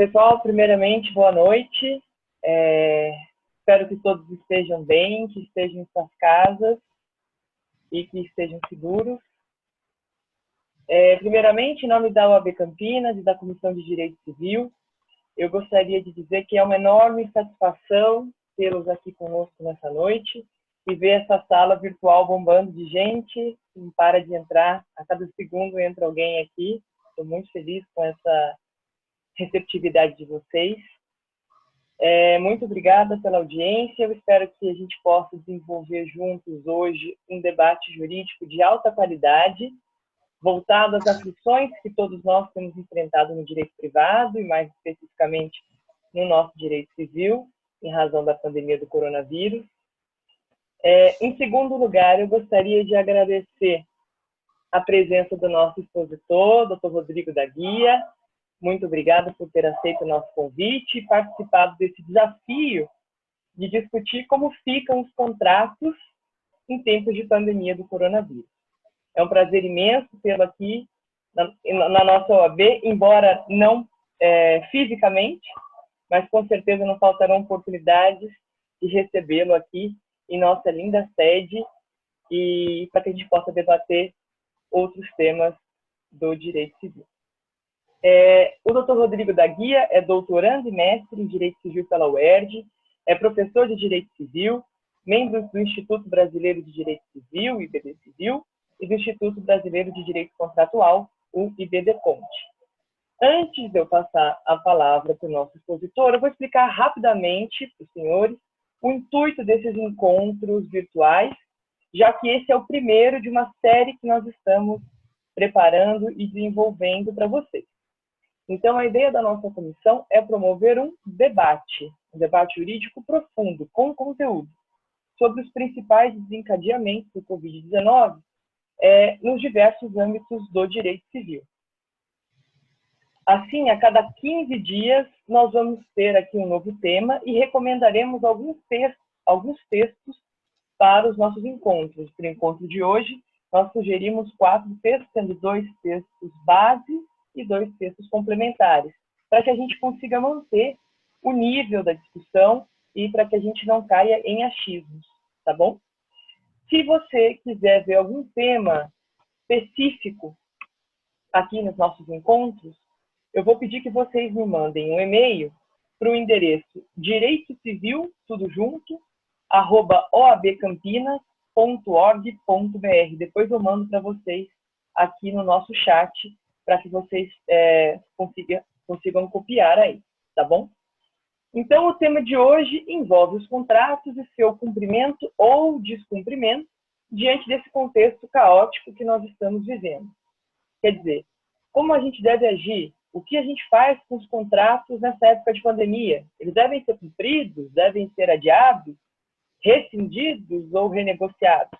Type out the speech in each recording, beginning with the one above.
Pessoal, primeiramente, boa noite. Espero que todos estejam bem, que estejam em suas casas e que estejam seguros. Primeiramente, em nome da OAB Campinas e da Comissão de Direito Civil, eu gostaria de dizer que é uma enorme satisfação tê-los aqui conosco nessa noite e ver essa sala virtual bombando de gente, que não para de entrar. A cada segundo entra alguém aqui. Estou muito feliz com essa receptividade de vocês. Muito obrigada pela audiência. Eu espero que a gente possa desenvolver juntos hoje um debate jurídico de alta qualidade, voltado às aflições que todos nós temos enfrentado no direito privado e, mais especificamente, no nosso direito civil, em razão da pandemia do coronavírus. Em segundo lugar, eu gostaria de agradecer a presença do nosso expositor, Dr. Rodrigo da Guia. Muito obrigada por ter aceito o nosso convite e participado desse desafio de discutir como ficam os contratos em tempos de pandemia do coronavírus. É um prazer imenso tê-lo aqui na nossa OAB, embora não fisicamente, mas com certeza não faltarão oportunidades de recebê-lo aqui em nossa linda sede e para que a gente possa debater outros temas do direito civil. O Dr. Rodrigo da Guia é doutorando e mestre em Direito Civil pela UERJ, é professor de Direito Civil, membro do Instituto Brasileiro de Direito Civil, IBD Civil, e do Instituto Brasileiro de Direito Contratual, o IBD-CONT. Antes de eu passar a palavra para o nosso expositor, eu vou explicar rapidamente para os senhores o intuito desses encontros virtuais, já que esse é o primeiro de uma série que nós estamos preparando e desenvolvendo para vocês. Então, a ideia da nossa comissão é promover um debate jurídico profundo, com conteúdo, sobre os principais desencadeamentos do Covid-19 nos diversos âmbitos do direito civil. Assim, a cada 15 dias, nós vamos ter aqui um novo tema e recomendaremos alguns textos para os nossos encontros. Para o encontro de hoje, nós sugerimos 4 textos, sendo 2 textos base e 2 textos complementares, para que a gente consiga manter o nível da discussão e para que a gente não caia em achismos, tá bom? Se você quiser ver algum tema específico aqui nos nossos encontros, eu vou pedir que vocês me mandem um e-mail para o endereço direitocivil, tudo junto, @oabcampinas.org.br. Depois eu mando para vocês aqui no nosso chat, para que vocês consigam copiar aí, tá bom? Então, o tema de hoje envolve os contratos e seu cumprimento ou descumprimento diante desse contexto caótico que nós estamos vivendo. Quer dizer, como a gente deve agir? O que a gente faz com os contratos nessa época de pandemia? Eles devem ser cumpridos? Devem ser adiados? Rescindidos ou renegociados?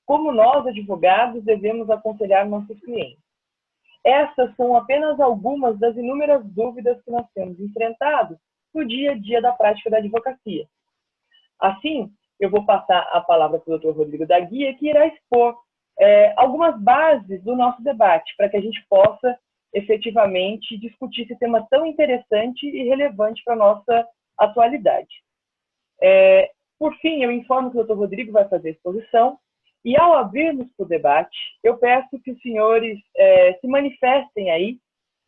Como nós, advogados, devemos aconselhar nossos clientes? Essas são apenas algumas das inúmeras dúvidas que nós temos enfrentado no dia a dia da prática da advocacia. Assim, eu vou passar a palavra para o Dr. Rodrigo da Guia, que irá expor algumas bases do nosso debate, para que a gente possa efetivamente discutir esse tema tão interessante e relevante para a nossa atualidade. Por fim, eu informo que o Dr. Rodrigo vai fazer a exposição, e ao abrirmos para o debate, eu peço que os senhores se manifestem aí,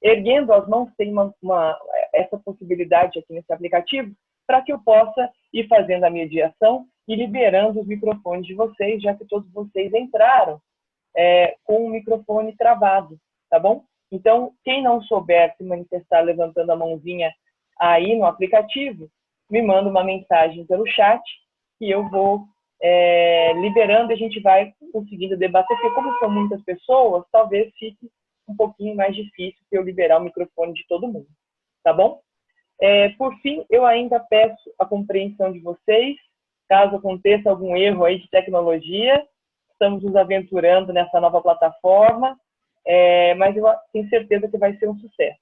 erguendo as mãos, tem essa possibilidade aqui nesse aplicativo, para que eu possa ir fazendo a mediação e liberando os microfones de vocês, já que todos vocês entraram com o microfone travado, tá bom? Então, quem não souber se manifestar levantando a mãozinha aí no aplicativo, me manda uma mensagem pelo chat que eu vou liberando e a gente vai conseguindo debater, porque como são muitas pessoas, talvez fique um pouquinho mais difícil eu liberar o microfone de todo mundo, tá bom? Por fim, eu ainda peço a compreensão de vocês, caso aconteça algum erro aí de tecnologia, estamos nos aventurando nessa nova plataforma, mas eu tenho certeza que vai ser um sucesso.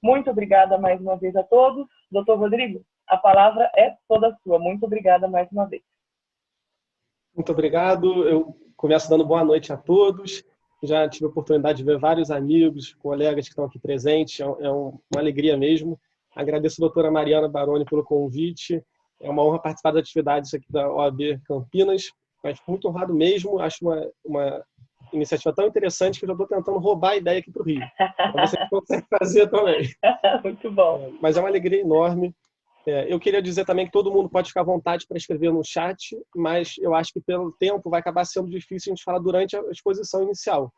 Muito obrigada mais uma vez a todos. Doutor Rodrigo, a palavra é toda sua. Muito obrigada mais uma vez. Muito obrigado. Eu começo dando boa noite a todos. Já tive a oportunidade de ver vários amigos, colegas que estão aqui presentes. Uma alegria mesmo. Agradeço a doutora Mariana Baroni pelo convite. É uma honra participar das atividades aqui da OAB Campinas. Mas fico muito honrado mesmo. Acho uma iniciativa tão interessante que eu já estou tentando roubar a ideia aqui para o Rio. Para ver se a gente consegue fazer também. Muito bom. Mas é uma alegria enorme. Eu queria dizer também que todo mundo pode ficar à vontade para escrever no chat, mas eu acho que pelo tempo vai acabar sendo difícil a gente falar durante a exposição inicial.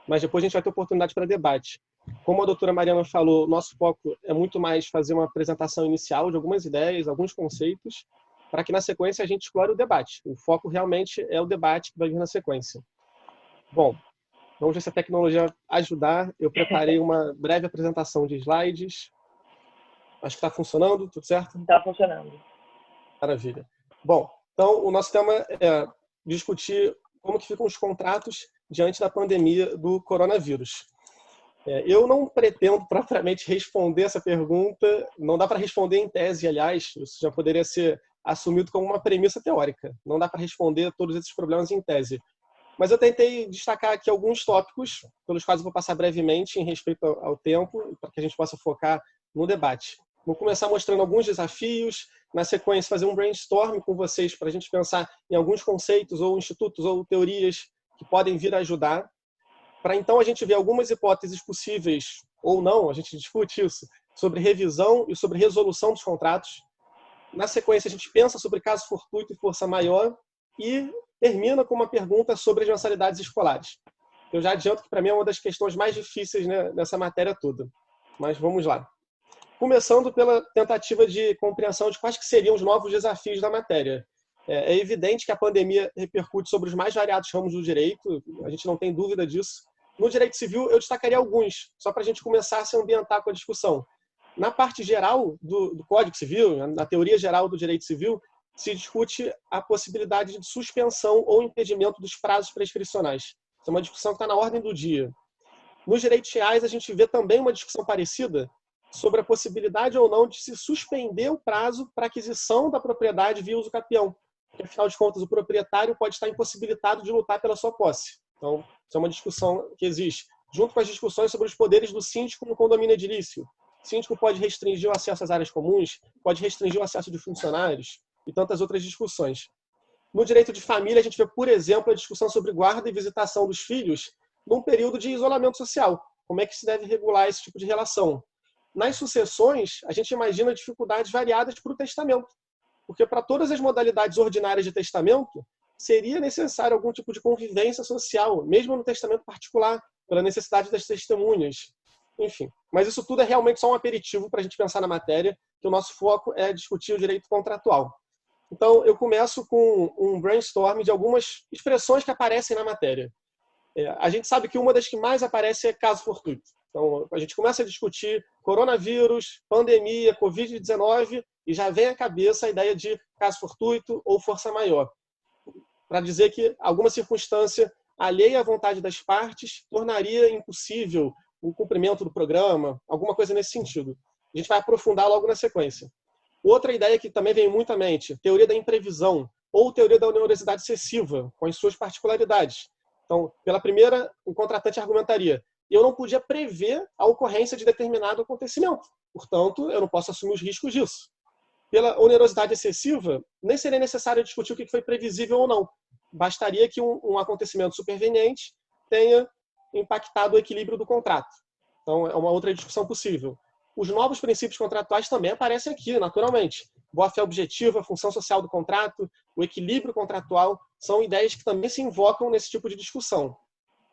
Mas depois a gente vai ter oportunidade para debate. Como a doutora Mariana falou, nosso foco é muito mais fazer uma apresentação inicial de algumas ideias, alguns conceitos, para que na sequência a gente explore o debate. O foco realmente é o debate que vai vir na sequência. Bom, vamos ver se a tecnologia ajudar. Eu preparei uma breve apresentação de slides. Acho que está funcionando, tudo certo? Está funcionando. Maravilha. Bom, então o nosso tema é discutir como que ficam os contratos diante da pandemia do coronavírus. Eu não pretendo propriamente responder essa pergunta, não dá para responder em tese, aliás, isso já poderia ser assumido como uma premissa teórica. Não dá para responder todos esses problemas em tese. Mas eu tentei destacar aqui alguns tópicos, pelos quais eu vou passar brevemente em respeito ao tempo, para que a gente possa focar no debate. Vou começar mostrando alguns desafios, na sequência fazer um brainstorm com vocês para a gente pensar em alguns conceitos ou institutos ou teorias que podem vir a ajudar, para então a gente ver algumas hipóteses possíveis ou não, a gente discute isso, sobre revisão e sobre resolução dos contratos. Na sequência a gente pensa sobre caso fortuito e força maior e termina com uma pergunta sobre as mensalidades escolares. Eu já adianto que para mim é uma das questões mais difíceis, né, nessa matéria toda, mas vamos lá. Começando pela tentativa de compreensão de quais que seriam os novos desafios da matéria. É evidente que a pandemia repercute sobre os mais variados ramos do direito, a gente não tem dúvida disso. No direito civil, eu destacaria alguns, só para a gente começar a se ambientar com a discussão. Na parte geral do Código Civil, na teoria geral do direito civil, se discute a possibilidade de suspensão ou impedimento dos prazos prescricionais. Isso é uma discussão que está na ordem do dia. Nos direitos reais, a gente vê também uma discussão parecida sobre a possibilidade ou não de se suspender o prazo para aquisição da propriedade via uso capião. Porque, afinal de contas, o proprietário pode estar impossibilitado de lutar pela sua posse. Então, isso é uma discussão que existe. Junto com as discussões sobre os poderes do síndico no condomínio edilício. O síndico pode restringir o acesso às áreas comuns, pode restringir o acesso de funcionários e tantas outras discussões. No direito de família, a gente vê, por exemplo, a discussão sobre guarda e visitação dos filhos num período de isolamento social. Como é que se deve regular esse tipo de relação? Nas sucessões, a gente imagina dificuldades variadas para o testamento, porque para todas as modalidades ordinárias de testamento, seria necessário algum tipo de convivência social, mesmo no testamento particular, pela necessidade das testemunhas. Enfim, mas isso tudo é realmente só um aperitivo para a gente pensar na matéria, que o nosso foco é discutir o direito contratual. Então, eu começo com um brainstorm de algumas expressões que aparecem na matéria. A gente sabe que uma das que mais aparece é caso fortuito. Então, a gente começa a discutir coronavírus, pandemia, Covid-19 e já vem à cabeça a ideia de caso fortuito ou força maior, para dizer que alguma circunstância alheia à vontade das partes tornaria impossível o cumprimento do programa, alguma coisa nesse sentido. A gente vai aprofundar logo na sequência. Outra ideia que também vem muito à mente, teoria da imprevisão ou teoria da onerosidade excessiva, com as suas particularidades. Então, pela primeira, o contratante argumentaria: eu não podia prever a ocorrência de determinado acontecimento, portanto, eu não posso assumir os riscos disso. Pela onerosidade excessiva, nem seria necessário discutir o que foi previsível ou não. Bastaria que um acontecimento superveniente tenha impactado o equilíbrio do contrato. Então, é uma outra discussão possível. Os novos princípios contratuais também aparecem aqui, naturalmente. Boa-fé objetiva, função social do contrato, o equilíbrio contratual, são ideias que também se invocam nesse tipo de discussão.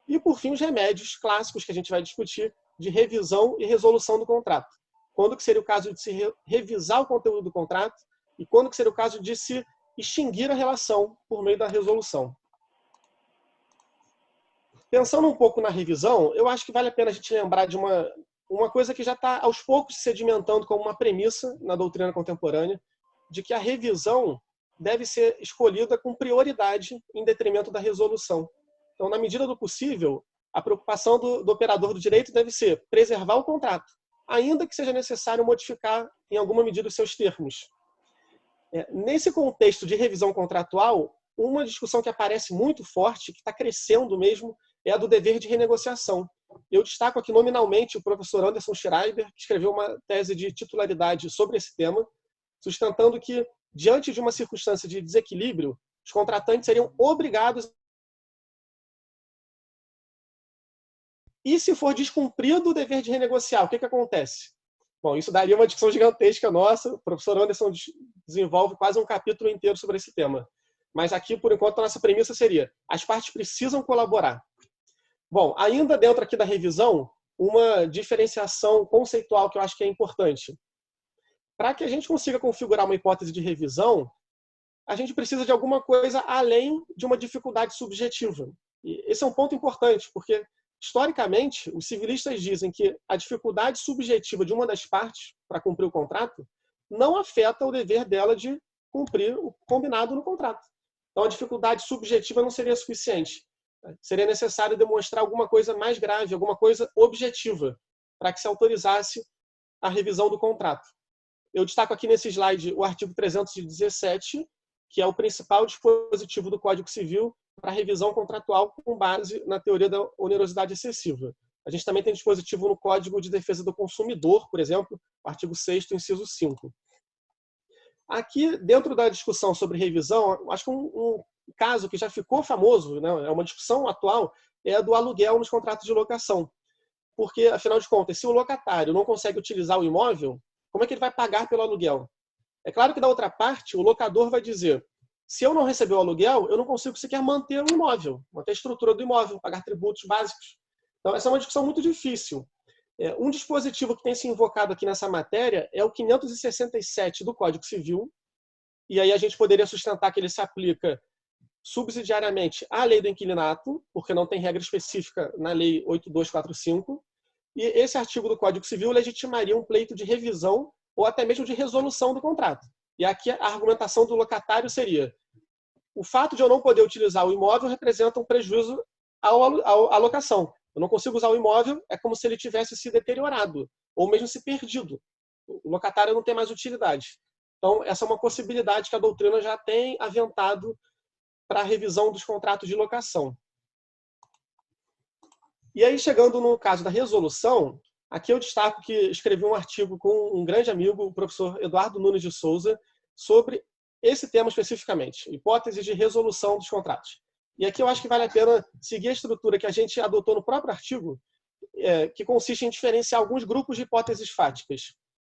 E, por fim, os remédios clássicos que a gente vai discutir de revisão e resolução do contrato. Quando que seria o caso de se revisar o conteúdo do contrato e quando que seria o caso de se extinguir a relação por meio da resolução. Pensando um pouco na revisão, eu acho que vale a pena a gente lembrar de uma coisa que já está aos poucos se sedimentando como uma premissa na doutrina contemporânea, de que a revisão deve ser escolhida com prioridade em detrimento da resolução. Então, na medida do possível, a preocupação do operador do direito deve ser preservar o contrato, ainda que seja necessário modificar em alguma medida os seus termos. Nesse contexto de revisão contratual, uma discussão que aparece muito forte, que está crescendo mesmo, é a do dever de renegociação. Eu destaco aqui nominalmente o professor Anderson Schreiber, que escreveu uma tese de titularidade sobre esse tema, sustentando que, diante de uma circunstância de desequilíbrio, os contratantes seriam obrigados. E se for descumprido o dever de renegociar, o que acontece? Bom, isso daria uma discussão gigantesca nossa. O professor Anderson desenvolve quase um capítulo inteiro sobre esse tema. Mas aqui, por enquanto, a nossa premissa seria: as partes precisam colaborar. Bom, ainda dentro aqui da revisão, uma diferenciação conceitual que eu acho que é importante. Para que a gente consiga configurar uma hipótese de revisão, a gente precisa de alguma coisa além de uma dificuldade subjetiva. E esse é um ponto importante, porque, historicamente, os civilistas dizem que a dificuldade subjetiva de uma das partes para cumprir o contrato não afeta o dever dela de cumprir o combinado no contrato. Então, a dificuldade subjetiva não seria suficiente. Seria necessário demonstrar alguma coisa mais grave, alguma coisa objetiva, para que se autorizasse a revisão do contrato. Eu destaco aqui nesse slide o artigo 317, que é o principal dispositivo do Código Civil para a revisão contratual com base na teoria da onerosidade excessiva. A gente também tem dispositivo no Código de Defesa do Consumidor, por exemplo, o artigo 6º, inciso 5. Aqui, dentro da discussão sobre revisão, acho que um caso que já ficou famoso, né, é uma discussão atual, é a do aluguel nos contratos de locação. Porque, afinal de contas, se o locatário não consegue utilizar o imóvel, como é que ele vai pagar pelo aluguel? É claro que, da outra parte, o locador vai dizer: se eu não receber o aluguel, eu não consigo sequer manter o imóvel, manter a estrutura do imóvel, pagar tributos básicos. Então, essa é uma discussão muito difícil. Um dispositivo que tem se invocado aqui nessa matéria é o 567 do Código Civil, e aí a gente poderia sustentar que ele se aplica subsidiariamente à lei do inquilinato, porque não tem regra específica na lei 8245, e esse artigo do Código Civil legitimaria um pleito de revisão ou até mesmo de resolução do contrato. E aqui a argumentação do locatário seria: o fato de eu não poder utilizar o imóvel representa um prejuízo à locação. Eu não consigo usar o imóvel, é como se ele tivesse se deteriorado, ou mesmo se perdido. O locatário não tem mais utilidade. Então, essa é uma possibilidade que a doutrina já tem aventado para a revisão dos contratos de locação. E aí, chegando no caso da resolução, aqui eu destaco que escrevi um artigo com um grande amigo, o professor Eduardo Nunes de Souza, sobre esse tema especificamente, hipóteses de resolução dos contratos. E aqui eu acho que vale a pena seguir a estrutura que a gente adotou no próprio artigo, que consiste em diferenciar alguns grupos de hipóteses fáticas.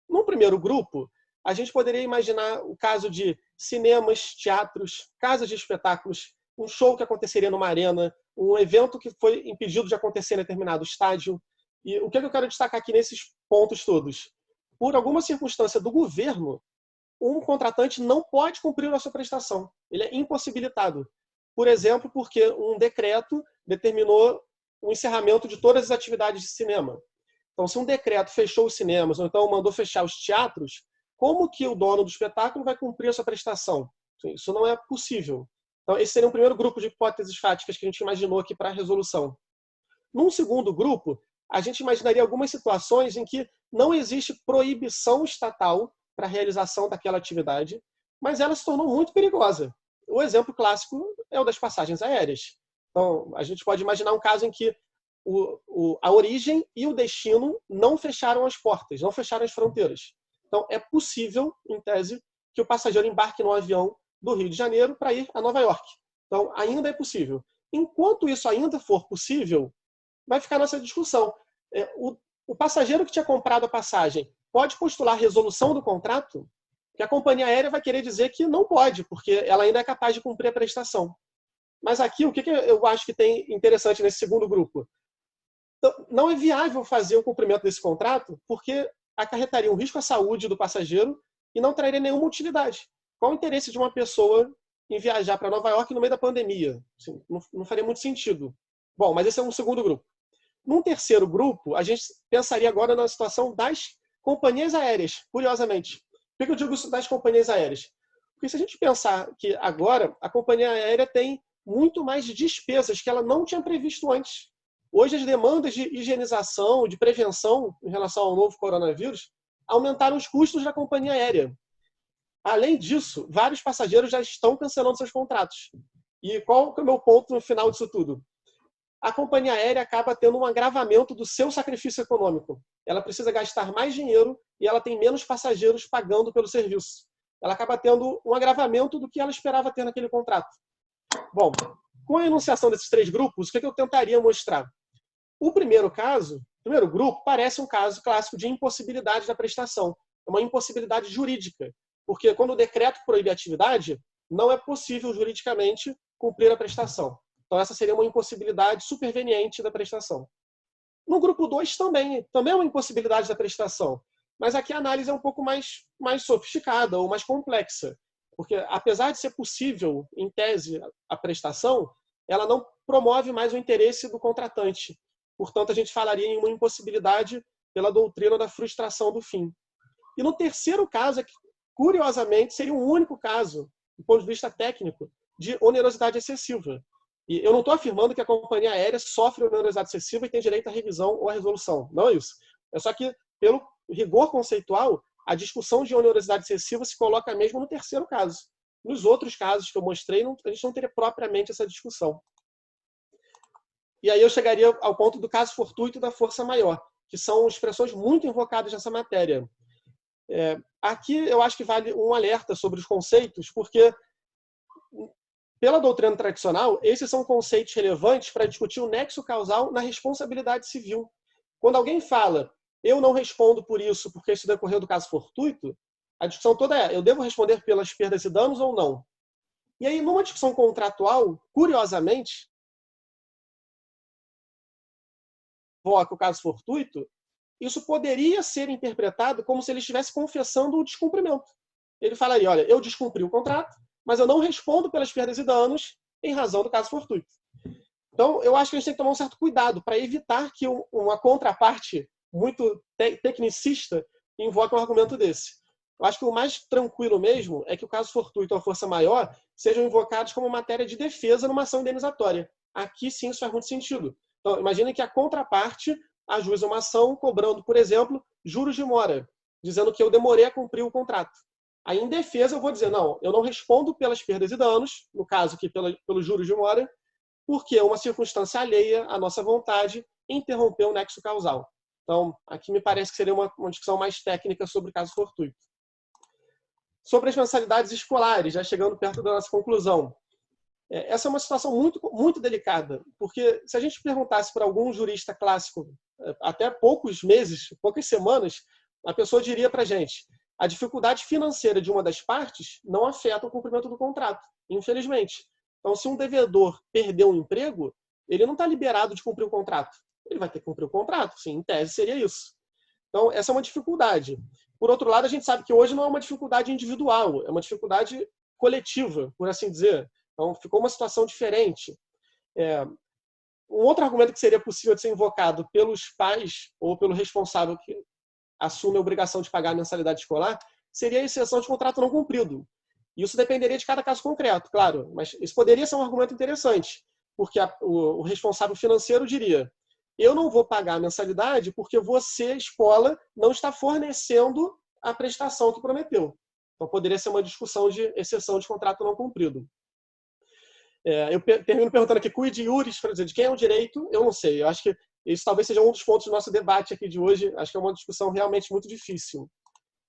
No primeiro grupo, a gente poderia imaginar o caso de cinemas, teatros, casas de espetáculos, um show que aconteceria numa arena, um evento que foi impedido de acontecer em determinado estádio. E o que eu quero destacar aqui nesses pontos todos? Por alguma circunstância do governo, um contratante não pode cumprir a sua prestação. Ele é impossibilitado. Por exemplo, porque um decreto determinou o encerramento de todas as atividades de cinema. Então, se um decreto fechou os cinemas, ou então mandou fechar os teatros, como que o dono do espetáculo vai cumprir a sua prestação? Isso não é possível. Então, esse seria um primeiro grupo de hipóteses fáticas que a gente imaginou aqui para a resolução. Num segundo grupo, a gente imaginaria algumas situações em que não existe proibição estatal para a realização daquela atividade, mas ela se tornou muito perigosa. O exemplo clássico é o das passagens aéreas. Então, a gente pode imaginar um caso em que a origem e o destino não fecharam as portas, não fecharam as fronteiras. Então, é possível, em tese, que o passageiro embarque no avião do Rio de Janeiro para ir a Nova York. Então, ainda é possível. Enquanto isso ainda for possível, vai ficar nessa discussão. O passageiro que tinha comprado a passagem pode postular resolução do contrato? Que a companhia aérea vai querer dizer que não pode, porque ela ainda é capaz de cumprir a prestação. Mas aqui, o que eu acho que tem interessante nesse segundo grupo? Então, não é viável fazer o cumprimento desse contrato porque acarretaria um risco à saúde do passageiro e não traria nenhuma utilidade. Qual o interesse de uma pessoa em viajar para Nova York no meio da pandemia? Assim, não faria muito sentido. Bom, mas esse é um segundo grupo. Num terceiro grupo, a gente pensaria agora na situação das companhias aéreas, curiosamente. Por que eu digo isso das companhias aéreas? Porque se a gente pensar que agora a companhia aérea tem muito mais despesas que ela não tinha previsto antes. Hoje as demandas de higienização, de prevenção em relação ao novo coronavírus aumentaram os custos da companhia aérea. Além disso, vários passageiros já estão cancelando seus contratos. E qual que é o meu ponto no final disso tudo? a companhia aérea acaba tendo um agravamento do seu sacrifício econômico. Ela precisa gastar mais dinheiro e ela tem menos passageiros pagando pelo serviço. Ela acaba tendo um agravamento do que ela esperava ter naquele contrato. Bom, com a enunciação desses 3 grupos, o que eu tentaria mostrar? O primeiro grupo, parece um caso clássico de impossibilidade da prestação. É uma impossibilidade jurídica, porque quando o decreto proíbe a atividade, não é possível juridicamente cumprir a prestação. Então, essa seria uma impossibilidade superveniente da prestação. No grupo 2 também é uma impossibilidade da prestação, mas aqui a análise é um pouco mais sofisticada ou mais complexa, porque apesar de ser possível, em tese, a prestação, ela não promove mais o interesse do contratante. Portanto, a gente falaria em uma impossibilidade pela doutrina da frustração do fim. E no terceiro caso, curiosamente, seria um único caso, do ponto de vista técnico, de onerosidade excessiva. E eu não estou afirmando que a companhia aérea sofre onerosidade excessiva e tem direito à revisão ou à resolução. Não é isso. É só que, pelo rigor conceitual, a discussão de onerosidade excessiva se coloca mesmo no terceiro caso. Nos outros casos que eu mostrei, a gente não teria propriamente essa discussão. E aí eu chegaria ao ponto do caso fortuito e da força maior, que são expressões muito invocadas nessa matéria. Aqui eu acho que vale um alerta sobre os conceitos, porque, pela doutrina tradicional, esses são conceitos relevantes para discutir o nexo causal na responsabilidade civil. Quando alguém fala, eu não respondo por isso porque isso decorreu do caso fortuito, a discussão toda é, eu devo responder pelas perdas e danos ou não? E aí, numa discussão contratual, curiosamente, invoca o caso fortuito, isso poderia ser interpretado como se ele estivesse confessando o descumprimento. Ele falaria, olha, eu descumpri o contrato, mas eu não respondo pelas perdas e danos em razão do caso fortuito. Então, eu acho que a gente tem que tomar um certo cuidado para evitar que uma contraparte muito tecnicista invoque um argumento desse. Eu acho que o mais tranquilo mesmo é que o caso fortuito ou a força maior sejam invocados como matéria de defesa numa ação indenizatória. Aqui sim isso faz muito sentido. Então, imagine que a contraparte ajuiza uma ação cobrando, por exemplo, juros de mora, dizendo que eu demorei a cumprir o contrato. Aí, em defesa, eu vou dizer, não, eu não respondo pelas perdas e danos, no caso aqui pelos juros de mora, porque uma circunstância alheia à nossa vontade interrompeu o nexo causal. Então, aqui me parece que seria uma discussão mais técnica sobre o caso fortuito. Sobre as mensalidades escolares, já chegando perto da nossa conclusão. Essa é uma situação muito, muito delicada, porque se a gente perguntasse para algum jurista clássico, até poucos meses, poucas semanas, a pessoa diria para a gente, a dificuldade financeira de uma das partes não afeta o cumprimento do contrato, infelizmente. Então, se um devedor perdeu um emprego, ele não está liberado de cumprir o contrato. Ele vai ter que cumprir o contrato, sim, em tese seria isso. Então, essa é uma dificuldade. Por outro lado, a gente sabe que hoje não é uma dificuldade individual, é uma dificuldade coletiva, por assim dizer. Então, ficou uma situação diferente. Um outro argumento que seria possível de ser invocado pelos pais ou pelo responsável que assume a obrigação de pagar a mensalidade escolar seria a exceção de contrato não cumprido. Isso dependeria de cada caso concreto, claro, mas isso poderia ser um argumento interessante, porque o responsável financeiro diria, eu não vou pagar a mensalidade porque você, escola, não está fornecendo a prestação que prometeu. Então, poderia ser uma discussão de exceção de contrato não cumprido. Eu termino perguntando aqui, quid iuris, para dizer de quem é o direito, eu não sei. Eu acho que isso talvez seja um dos pontos do nosso debate aqui de hoje. Acho que é uma discussão realmente muito difícil.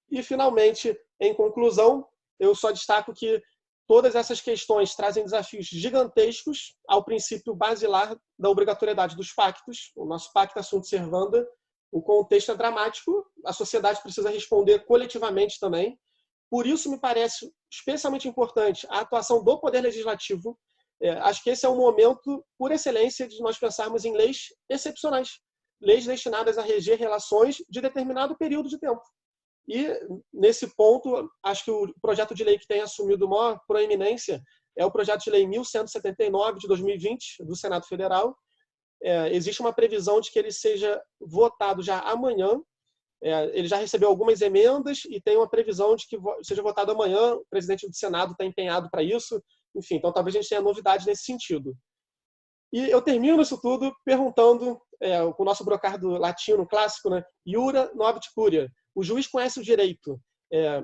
E, finalmente, em conclusão, eu só destaco que todas essas questões trazem desafios gigantescos ao princípio basilar da obrigatoriedade dos pactos. O nosso pacta sunt servanda, o contexto é dramático, a sociedade precisa responder coletivamente também. Por isso, me parece especialmente importante a atuação do Poder Legislativo. Acho que esse é um momento, por excelência, de nós pensarmos em leis excepcionais, leis destinadas a reger relações de determinado período de tempo. E, nesse ponto, acho que o projeto de lei que tem assumido maior proeminência é o projeto de lei 1179 de 2020, do Senado Federal. Existe uma previsão de que ele seja votado já amanhã. Ele já recebeu algumas emendas e tem uma previsão de que seja votado amanhã. O presidente do Senado está empenhado para isso. Enfim, então talvez a gente tenha novidade nesse sentido. E eu termino isso tudo perguntando, com o nosso brocardo latino clássico, né? Iura nobis curia. O juiz conhece o direito.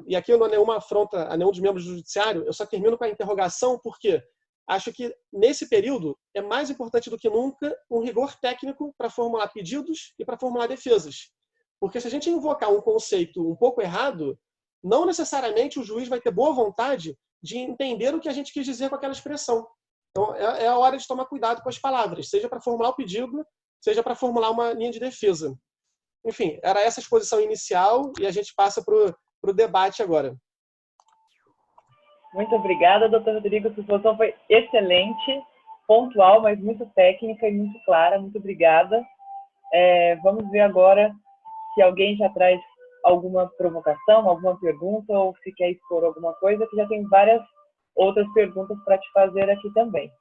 E aqui não há nenhuma afronta a nenhum dos membros do judiciário, eu só termino com a interrogação, porque acho que nesse período é mais importante do que nunca um rigor técnico para formular pedidos e para formular defesas. Porque se a gente invocar um conceito um pouco errado, não necessariamente o juiz vai ter boa vontade de entender o que a gente quis dizer com aquela expressão. Então, é a hora de tomar cuidado com as palavras, seja para formular o pedido, seja para formular uma linha de defesa. Enfim, era essa a exposição inicial e a gente passa para o debate agora. Muito obrigada, doutor Rodrigo. Sua exposição foi excelente, pontual, mas muito técnica e muito clara. Muito obrigada. Vamos ver agora se alguém já traz alguma provocação, alguma pergunta, ou se quer expor alguma coisa, que já tem várias outras perguntas para te fazer aqui também.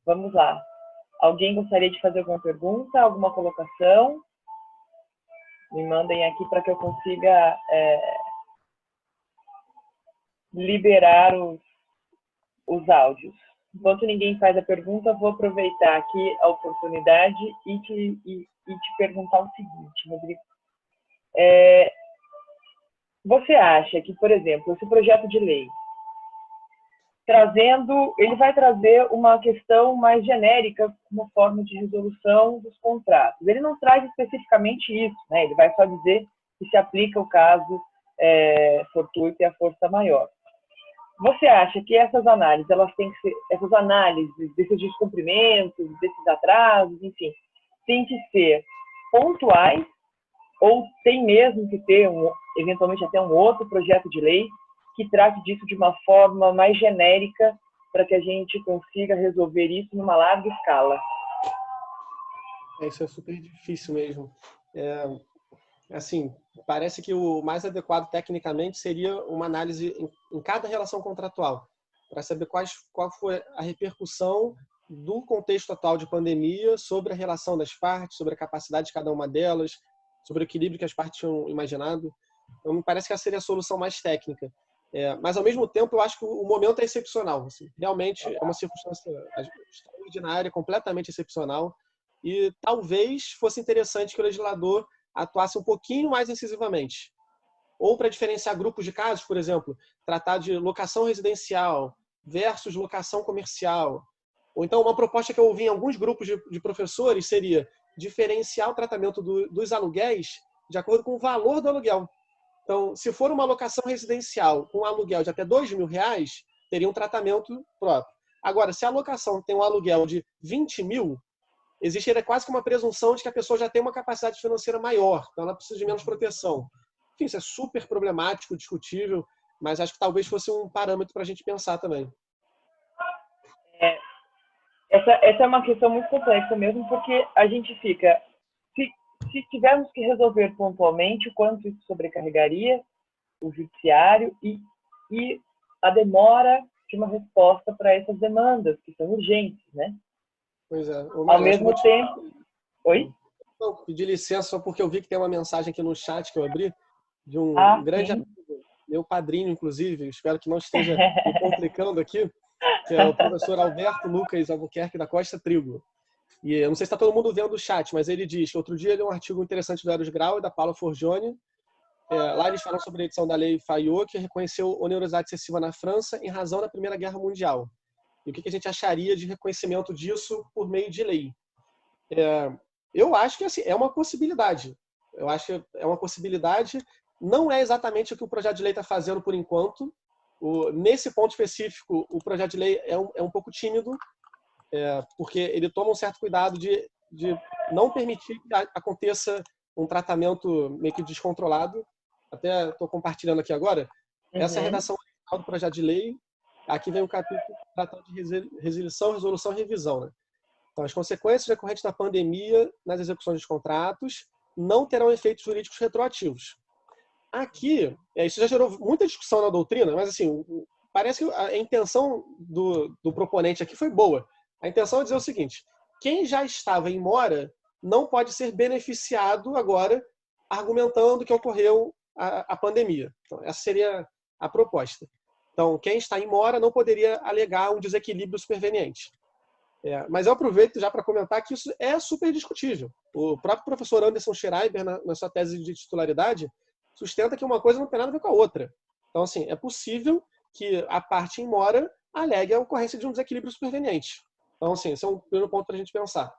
Vamos lá. Alguém gostaria de fazer alguma pergunta, alguma colocação? Me mandem aqui para que eu consiga liberar os áudios. Enquanto ninguém faz a pergunta, vou aproveitar aqui a oportunidade e te perguntar o seguinte, Rodrigo. Você acha que, por exemplo, esse projeto de lei, ele vai trazer uma questão mais genérica como forma de resolução dos contratos. Ele não traz especificamente isso, né? Ele vai só dizer que se aplica o caso fortuito e a força maior. Você acha que essas análises, essas análises desses descumprimentos, desses atrasos, enfim, têm que ser pontuais ou tem mesmo que ter, eventualmente, até um outro projeto de lei que trate disso de uma forma mais genérica para que a gente consiga resolver isso numa larga escala? Isso é super difícil mesmo. Assim, parece que o mais adequado tecnicamente seria uma análise em cada relação contratual, para saber qual foi a repercussão do contexto atual de pandemia sobre a relação das partes, sobre a capacidade de cada uma delas, sobre o equilíbrio que as partes tinham imaginado. Então, me parece que essa seria a solução mais técnica. Mas, ao mesmo tempo, eu acho que o momento é excepcional. Assim. Realmente é uma circunstância extraordinária, completamente excepcional, e talvez fosse interessante que o legislador atuasse um pouquinho mais incisivamente. Ou para diferenciar grupos de casos, por exemplo, tratar de locação residencial versus locação comercial. Ou então uma proposta que eu ouvi em alguns grupos de professores seria diferenciar o tratamento dos aluguéis de acordo com o valor do aluguel. Então, se for uma locação residencial com um aluguel de até R$2.000, teria um tratamento próprio. Agora, se a locação tem um aluguel de 20 mil, existe quase que uma presunção de que a pessoa já tem uma capacidade financeira maior, então ela precisa de menos proteção. Enfim, isso é super problemático, discutível, mas acho que talvez fosse um parâmetro para a gente pensar também. Essa é uma questão muito complexa mesmo, porque a gente fica... Se tivermos que resolver pontualmente o quanto isso sobrecarregaria o judiciário e a demora de uma resposta para essas demandas, que são urgentes, né? Pois é. Ao mesmo tempo... Oi? Não, pedir licença só porque eu vi que tem uma mensagem aqui no chat que eu abri de um grande amigo, meu padrinho, inclusive, espero que não esteja me complicando aqui, que é o professor Alberto Lucas Albuquerque da Costa Trigo. E eu não sei se está todo mundo vendo o chat, mas ele diz que outro dia ele leu um artigo interessante do Eros Grau e da Paula Forgione. Lá eles falam sobre a edição da Lei Fayot, que reconheceu onerosidade excessiva na França em razão da Primeira Guerra Mundial. E o que a gente acharia de reconhecimento disso por meio de lei? Eu acho que assim, é uma possibilidade. Eu acho que é uma possibilidade. Não é exatamente o que o projeto de lei está fazendo por enquanto. Nesse ponto específico, o projeto de lei é um pouco tímido, porque ele toma um certo cuidado de não permitir que aconteça um tratamento meio que descontrolado. Até estou compartilhando aqui agora. Essa é a redação original do projeto de lei. Aqui vem um capítulo tratando de resolução e revisão. Né? Então, as consequências decorrentes da pandemia nas execuções dos contratos não terão efeitos jurídicos retroativos. Aqui, isso já gerou muita discussão na doutrina, mas assim, parece que a intenção do proponente aqui foi boa. A intenção é dizer o seguinte: quem já estava em mora não pode ser beneficiado agora argumentando que ocorreu a pandemia. Então, essa seria a proposta. Então, quem está em mora não poderia alegar um desequilíbrio superveniente. Mas eu aproveito já para comentar que isso é super discutível. O próprio professor Anderson Schreiber, na sua tese de titularidade, sustenta que uma coisa não tem nada a ver com a outra. Então, assim, é possível que a parte em mora alegue a ocorrência de um desequilíbrio superveniente. Então, assim, esse é um primeiro ponto para a gente pensar.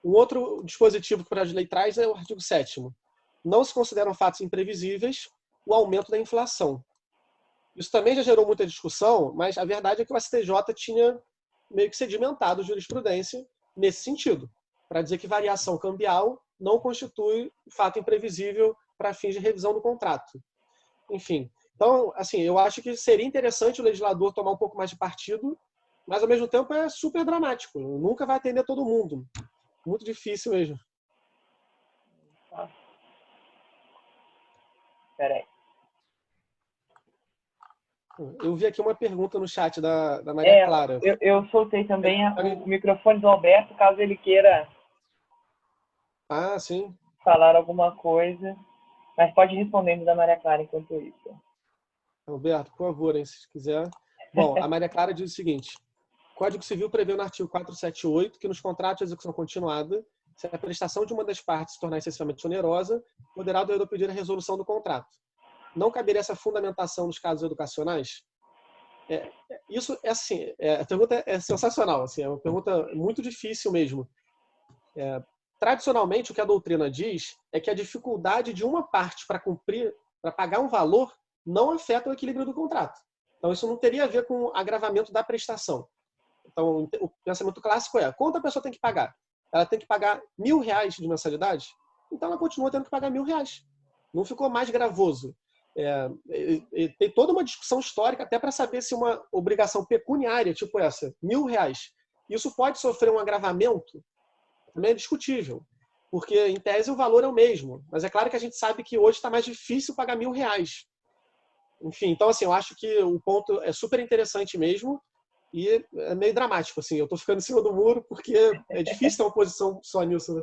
Um outro dispositivo que o projeto de lei traz é o artigo 7º. Não se consideram fatos imprevisíveis o aumento da inflação. Isso também já gerou muita discussão, mas a verdade é que o STJ tinha meio que sedimentado jurisprudência nesse sentido, para dizer que variação cambial não constitui fato imprevisível para fins de revisão do contrato. Enfim, então, assim, eu acho que seria interessante o legislador tomar um pouco mais de partido, mas ao mesmo tempo é super dramático. Nunca vai atender todo mundo. Muito difícil mesmo. Peraí. Eu vi aqui uma pergunta no chat da Maria Clara. Eu soltei também o microfone do Alberto, caso ele queira sim. falar alguma coisa. Mas pode ir respondendo da Maria Clara enquanto isso. Alberto, por favor, hein, se quiser. Bom, a Maria Clara diz o seguinte. O Código Civil prevê no artigo 478 que nos contratos de execução continuada, se a prestação de uma das partes se tornar excessivamente onerosa, poderá o devedor pedir a resolução do contrato. Não caberia essa fundamentação nos casos educacionais? Isso é assim, a pergunta é sensacional, assim, é uma pergunta muito difícil mesmo. Tradicionalmente, o que a doutrina diz é que a dificuldade de uma parte para cumprir, para pagar um valor, não afeta o equilíbrio do contrato. Então, isso não teria a ver com o agravamento da prestação. Então, o pensamento clássico é, quanto a pessoa tem que pagar? Ela tem que pagar R$1.000 de mensalidade? Então, ela continua tendo que pagar R$1.000. Não ficou mais gravoso. Tem toda uma discussão histórica até para saber se uma obrigação pecuniária, tipo essa, R$1.000, isso pode sofrer um agravamento, também é discutível. Porque, em tese, o valor é o mesmo. Mas é claro que a gente sabe que hoje está mais difícil pagar R$1.000. Enfim, então, assim, eu acho que o ponto é super interessante mesmo. E é meio dramático, assim. Eu estou ficando em cima do muro porque é difícil ter uma posição só nisso, né?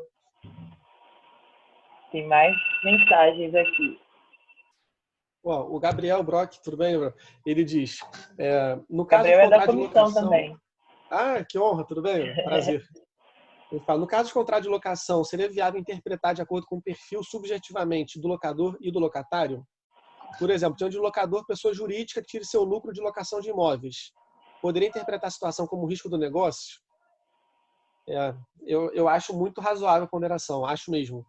Tem mais mensagens aqui. O Gabriel Brock, tudo bem, Gabriel? Ele diz, no caso Gabriel de é da contrato de comissão locação... também. Que honra, tudo bem? Prazer. Ele fala, no caso de contrato de locação, seria viável interpretar de acordo com o perfil subjetivamente do locador e do locatário? Por exemplo, diante de locador, pessoa jurídica que tire seu lucro de locação de imóveis. Poderia interpretar a situação como risco do negócio? Eu acho muito razoável a ponderação, acho mesmo.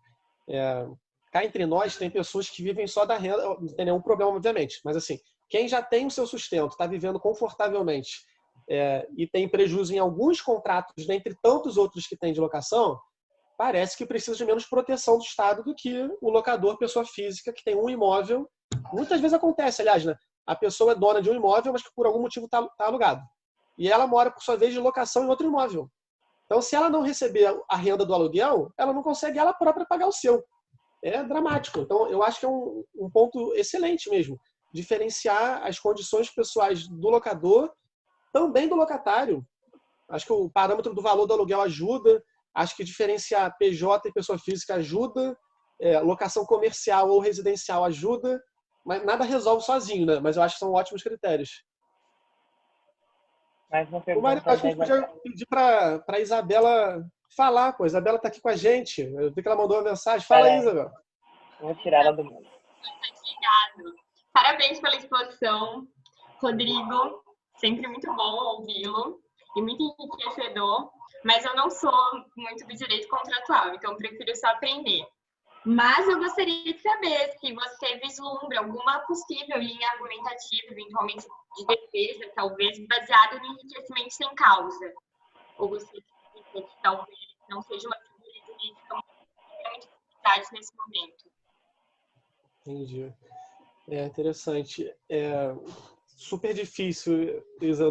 Cá entre nós, tem pessoas que vivem só da renda, não tem nenhum problema, obviamente, mas assim, quem já tem o seu sustento, está vivendo confortavelmente e tem prejuízo em alguns contratos, dentre tantos outros que tem de locação, parece que precisa de menos proteção do Estado do que o locador, pessoa física, que tem um imóvel. Muitas vezes acontece, aliás, né? A pessoa é dona de um imóvel, mas que por algum motivo está alugado. E ela mora, por sua vez, de locação em outro imóvel. Então, se ela não receber a renda do aluguel, ela não consegue ela própria pagar o seu. É dramático. Então, eu acho que é um ponto excelente mesmo. Diferenciar as condições pessoais do locador, também do locatário. Acho que o parâmetro do valor do aluguel ajuda. Acho que diferenciar PJ e pessoa física ajuda. Locação comercial ou residencial ajuda. Mas nada resolve sozinho, né? Mas eu acho que são ótimos critérios. Mais uma O pergunta. Mário, acho que a gente podia pedir para a Isabela falar, pô. A Isabela está aqui com a gente. Eu vi que ela mandou uma mensagem. Fala aí, Isabela. Vou tirar ela do mundo. Obrigado. Parabéns pela exposição, Rodrigo. Sempre muito bom ouvi-lo e muito enriquecedor. Mas eu não sou muito do direito contratual, então prefiro só aprender. Mas eu gostaria de saber se você vislumbra alguma possível linha argumentativa, eventualmente de defesa, talvez, baseada no enriquecimento sem causa. Ou você acredita que talvez não seja uma figura jurídica muito utilidade nesse momento? Entendi. Interessante. Super difícil, Isa.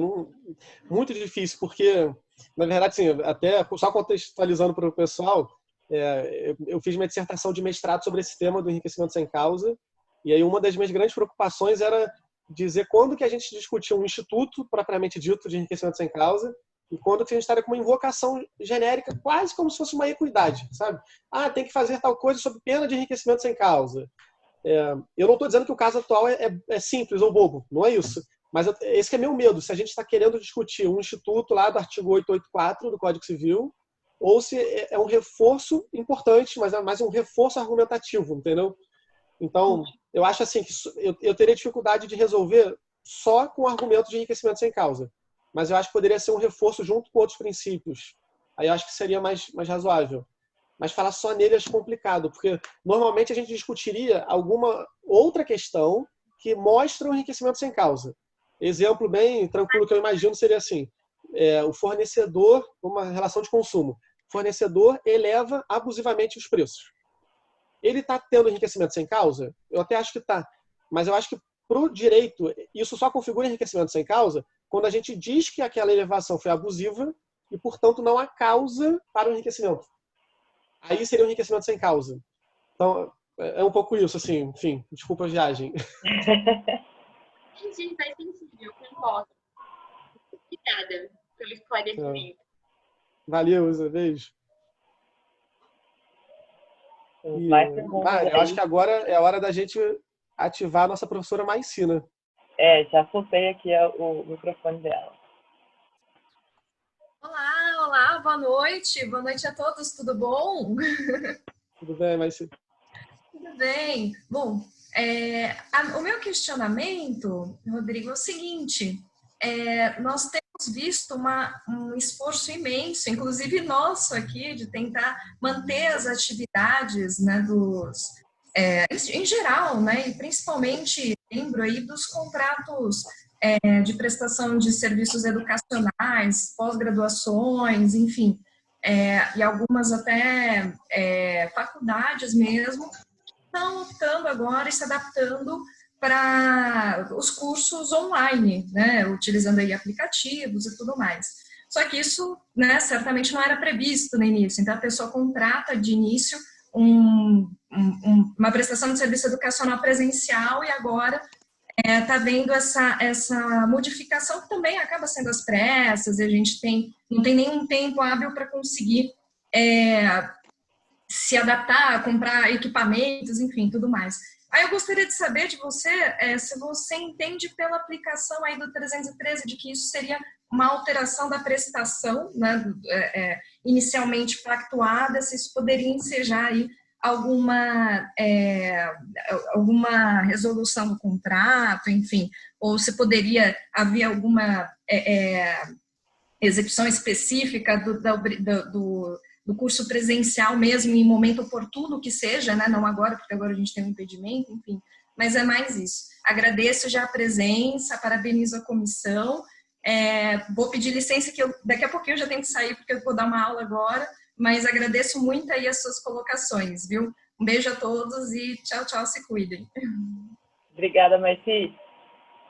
Muito difícil, porque, na verdade, assim, até só contextualizando para o pessoal, eu fiz minha dissertação de mestrado sobre esse tema do enriquecimento sem causa, e aí uma das minhas grandes preocupações era dizer quando que a gente discutia um instituto propriamente dito de enriquecimento sem causa e quando que a gente estaria com uma invocação genérica, quase como se fosse uma equidade, sabe? Tem que fazer tal coisa sob pena de enriquecimento sem causa. Eu não estou dizendo que o caso atual é simples ou bobo, não é isso. Mas esse que é meu medo, se a gente está querendo discutir um instituto lá do artigo 884 do Código Civil, ou se é um reforço importante, mas é mais um reforço argumentativo, entendeu? Então, eu acho assim que eu teria dificuldade de resolver só com o argumento de enriquecimento sem causa. Mas eu acho que poderia ser um reforço junto com outros princípios. Aí eu acho que seria mais razoável. Mas falar só nele acho complicado, porque normalmente a gente discutiria alguma outra questão que mostra o enriquecimento sem causa. Exemplo bem tranquilo que eu imagino seria assim, o fornecedor, uma relação de consumo, o fornecedor eleva abusivamente os preços. Ele está tendo enriquecimento sem causa? Eu até acho que está, mas eu acho que para o direito, isso só configura enriquecimento sem causa quando a gente diz que aquela elevação foi abusiva e, portanto, não há causa para o enriquecimento. Aí seria um enriquecimento sem causa. Então, é um pouco isso, assim, enfim, desculpa a viagem. Entendi, faz sentido, eu concordo. Obrigada pelo esclarecimento. Valeu, Isa, beijo. Eu acho que agora é a hora da gente ativar a nossa professora Maicina. Já soltei aqui o microfone dela. Olá, boa noite a todos, tudo bom? Tudo bem, Maicina? Tudo bem. Bom, o meu questionamento, Rodrigo, é o seguinte, nós temos visto um esforço imenso, inclusive nosso aqui, de tentar manter as atividades, né, em geral, né, e principalmente lembro aí dos contratos de prestação de serviços educacionais, pós-graduações, enfim, e algumas até faculdades mesmo, estão optando agora e se adaptando para os cursos online, né, utilizando aí aplicativos e tudo mais. Só que isso, né, certamente não era previsto no início, então a pessoa contrata de início uma prestação de serviço educacional presencial e agora está vendo essa modificação que também acaba sendo às pressas, e a gente não tem nenhum tempo hábil para conseguir se adaptar, comprar equipamentos, enfim, tudo mais. Aí eu gostaria de saber de você se você entende pela aplicação aí do 313 de que isso seria uma alteração da prestação, né, inicialmente pactuada, se isso poderia ensejar aí alguma resolução do contrato, enfim, ou se poderia haver alguma execução específica do curso presencial mesmo, em momento oportuno que seja, né? Não agora, porque agora a gente tem um impedimento, enfim, mas é mais isso. Agradeço já a presença, parabenizo a comissão, vou pedir licença que daqui a pouquinho eu já tenho que sair, porque eu vou dar uma aula agora, mas agradeço muito aí as suas colocações, viu? Um beijo a todos e tchau, tchau, se cuidem. Obrigada, Maici.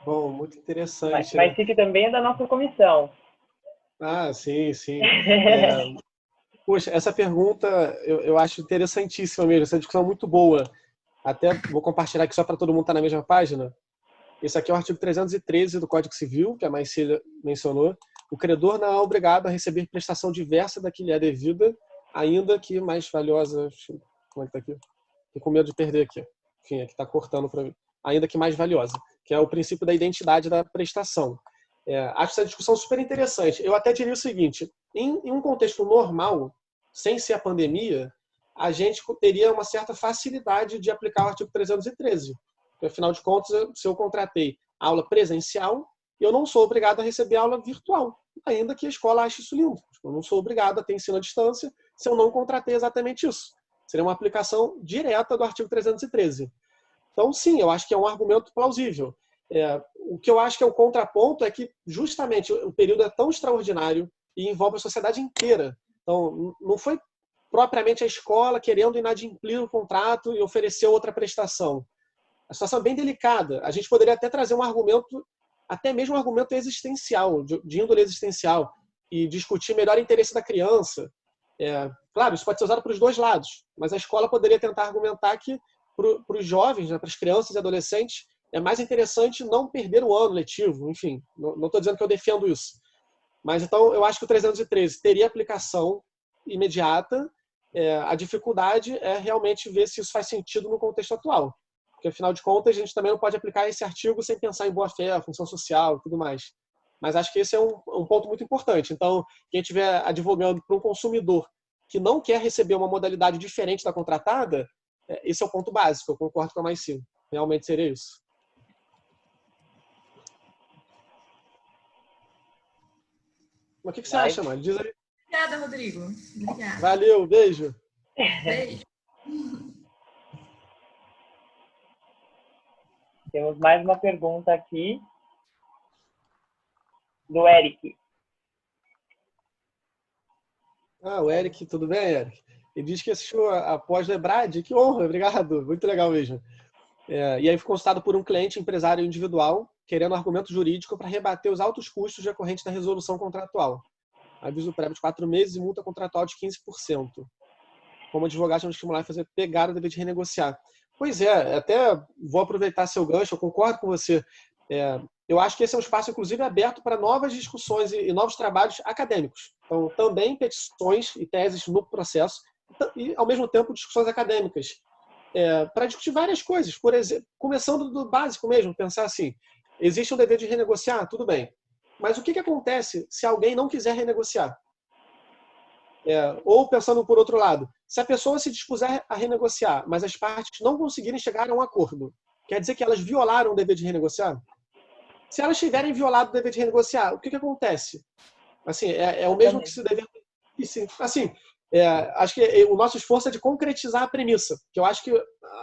Bom, muito interessante. Maici que também é da nossa comissão. Ah, sim. Poxa, essa pergunta eu acho interessantíssima mesmo, essa discussão é muito boa. Até vou compartilhar aqui só para todo mundo estar na mesma página. Esse aqui é o artigo 313 do Código Civil, que a Maicília mencionou. O credor não é obrigado a receber prestação diversa da que lhe é devida, ainda que mais valiosa... Como é que tá aqui? Tô com medo de perder aqui. Enfim, aqui está cortando para mim. Ainda que mais valiosa, que é o princípio da identidade da prestação. Acho essa discussão super interessante. Eu até diria o seguinte, em um contexto normal, sem ser a pandemia, a gente teria uma certa facilidade de aplicar o artigo 313. Porque, afinal de contas, se eu contratei aula presencial, eu não sou obrigado a receber aula virtual, ainda que a escola ache isso lindo. Eu não sou obrigado a ter ensino à distância se eu não contratei exatamente isso. Seria uma aplicação direta do artigo 313. Então, sim, eu acho que é um argumento plausível. O que eu acho que é o contraponto é que, justamente, o período é tão extraordinário e envolve a sociedade inteira. Então, não foi propriamente a escola querendo inadimplir o contrato e oferecer outra prestação. A situação é bem delicada. A gente poderia até trazer um argumento, até mesmo um argumento existencial, de índole existencial, e discutir melhor o interesse da criança. Claro, isso pode ser usado para os dois lados, mas a escola poderia tentar argumentar que, para os jovens, né, para as crianças e adolescentes, é mais interessante não perder o ano letivo. Enfim, não estou dizendo que eu defendo isso. Mas, então, eu acho que o 313 teria aplicação imediata. A dificuldade é realmente ver se isso faz sentido no contexto atual. Porque, afinal de contas, a gente também não pode aplicar esse artigo sem pensar em boa-fé, função social e tudo mais. Mas acho que esse é um ponto muito importante. Então, quem estiver advogando para um consumidor que não quer receber uma modalidade diferente da contratada, esse é o ponto básico. Eu concordo com a Maicina. Realmente seria isso. Mas o que você acha, mano? Diz aí. Obrigada, Rodrigo. Obrigada. Valeu, beijo. Beijo. Temos mais uma pergunta aqui do Eric. O Eric, tudo bem, Eric? Ele diz que assistiu a pós do EBRAD. Que honra, obrigado. Muito legal mesmo. E aí foi consultado por um cliente empresário individual, querendo argumento jurídico para rebater os altos custos decorrentes da resolução contratual. Aviso prévio de 4 meses e multa contratual de 15%. Como advogado, vamos estimular a fazer pegar o dever de renegociar. Pois é, até vou aproveitar seu gancho, eu concordo com você. Eu acho que esse é um espaço, inclusive, aberto para novas discussões e novos trabalhos acadêmicos. Então, também petições e teses no processo e, ao mesmo tempo, discussões acadêmicas. Para discutir várias coisas. Por exemplo, começando do básico mesmo, pensar assim, existe um dever de renegociar? Tudo bem. Mas o que acontece se alguém não quiser renegociar? Ou pensando por outro lado, se a pessoa se dispuser a renegociar, mas as partes não conseguirem chegar a um acordo, quer dizer que elas violaram o dever de renegociar? Se elas tiverem violado o dever de renegociar, o que acontece? Assim, é o mesmo que se deve... Assim, acho que o nosso esforço é de concretizar a premissa, que eu acho que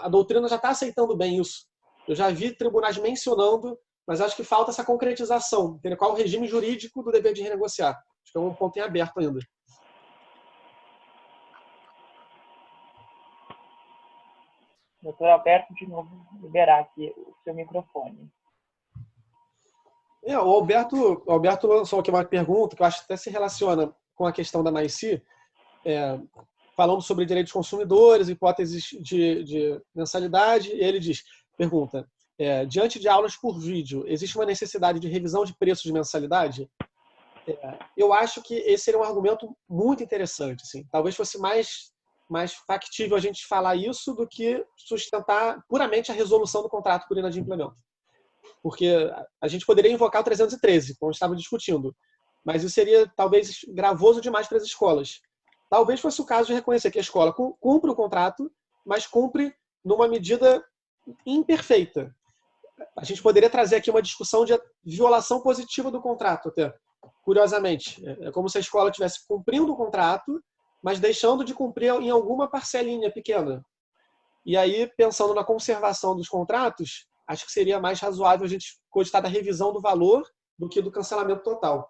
a doutrina já está aceitando bem isso. Eu já vi tribunais mencionando, mas acho que falta essa concretização, entendeu? Qual é o regime jurídico do dever de renegociar? Acho que é um ponto em aberto ainda. Doutor Alberto, de novo, liberar aqui o seu microfone. O Alberto lançou aqui uma pergunta que eu acho que até se relaciona com a questão da MAICI, falando sobre direitos dos consumidores, hipóteses de mensalidade. E ele pergunta, diante de aulas por vídeo, existe uma necessidade de revisão de preços de mensalidade? Eu acho que esse seria um argumento muito interessante. Assim. Talvez fosse mais factível a gente falar isso do que sustentar puramente a resolução do contrato por inadimplemento. Porque a gente poderia invocar o 313, como estava discutindo, mas isso seria talvez gravoso demais para as escolas. Talvez fosse o caso de reconhecer que a escola cumpre o contrato, mas cumpre numa medida imperfeita. A gente poderia trazer aqui uma discussão de violação positiva do contrato, até. Curiosamente. É como se a escola estivesse cumprindo o contrato, mas deixando de cumprir em alguma parcelinha pequena. E aí, pensando na conservação dos contratos, acho que seria mais razoável a gente cogitar da revisão do valor do que do cancelamento total.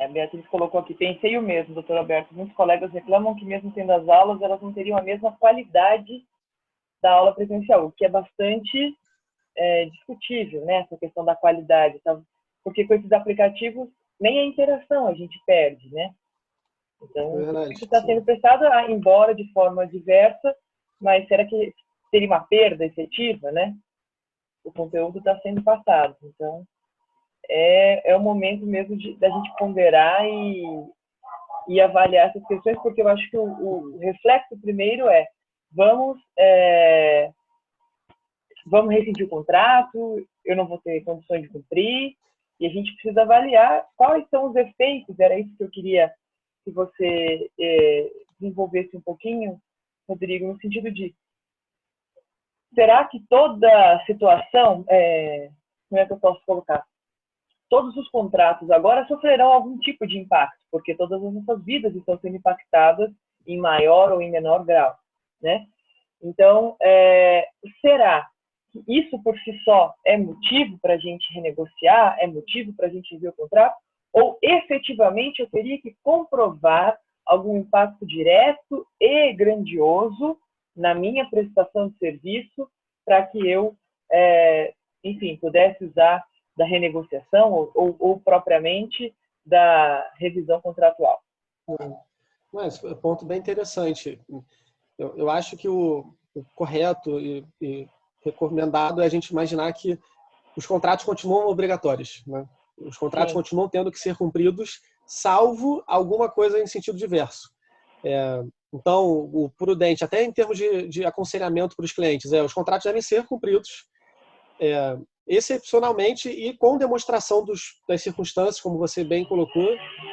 A Beatriz colocou aqui, pensei o mesmo, doutor Alberto. Muitos colegas reclamam que mesmo tendo as aulas, elas não teriam a mesma qualidade da aula presencial, o que é bastante discutível, né? Essa questão da qualidade, tá? Porque com esses aplicativos, nem a interação a gente perde, né? Então, isso está sendo prestado, embora de forma diversa, mas será que teria uma perda efetiva, né? O conteúdo está sendo passado. Então, é o momento mesmo da gente ponderar e avaliar essas questões, porque eu acho que o reflexo primeiro vamos rescindir o contrato, eu não vou ter condições de cumprir, e a gente precisa avaliar quais são os efeitos. Era isso que eu queria que você desenvolvesse um pouquinho, Rodrigo, no sentido de, será que toda situação, como é que eu posso colocar? Todos os contratos agora sofrerão algum tipo de impacto, porque todas as nossas vidas estão sendo impactadas em maior ou em menor grau, né? Então, será que isso por si só é motivo para a gente renegociar, é motivo para a gente rever o contrato? Ou efetivamente eu teria que comprovar algum impacto direto e grandioso na minha prestação de serviço para que eu, enfim, pudesse usar da renegociação ou propriamente da revisão contratual? Mas é um ponto bem interessante. Eu acho que o correto e recomendado é a gente imaginar que os contratos continuam obrigatórios, né? Os contratos continuam tendo que ser cumpridos, salvo alguma coisa em sentido diverso. Então, o prudente, até em termos de aconselhamento para os clientes, os contratos devem ser cumpridos excepcionalmente e com demonstração das circunstâncias, como você bem colocou.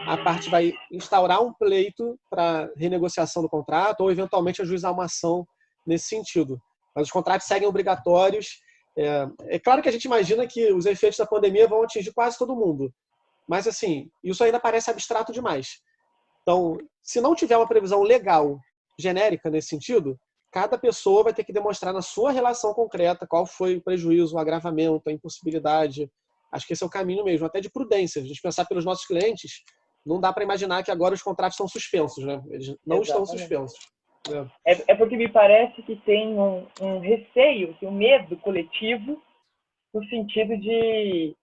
A parte vai instaurar um pleito para renegociação do contrato ou, eventualmente, ajuizar uma ação nesse sentido. Mas os contratos seguem obrigatórios É claro que a gente imagina que os efeitos da pandemia vão atingir quase todo mundo, mas assim, isso ainda parece abstrato demais. Então, se não tiver uma previsão legal, genérica nesse sentido, cada pessoa vai ter que demonstrar na sua relação concreta qual foi o prejuízo, o agravamento, a impossibilidade. Acho que esse é o caminho mesmo, até de prudência. A gente pensar pelos nossos clientes, não dá para imaginar que agora os contratos estão suspensos, né? Eles não estão suspensos. É porque me parece que tem um receio, um medo coletivo, no sentido de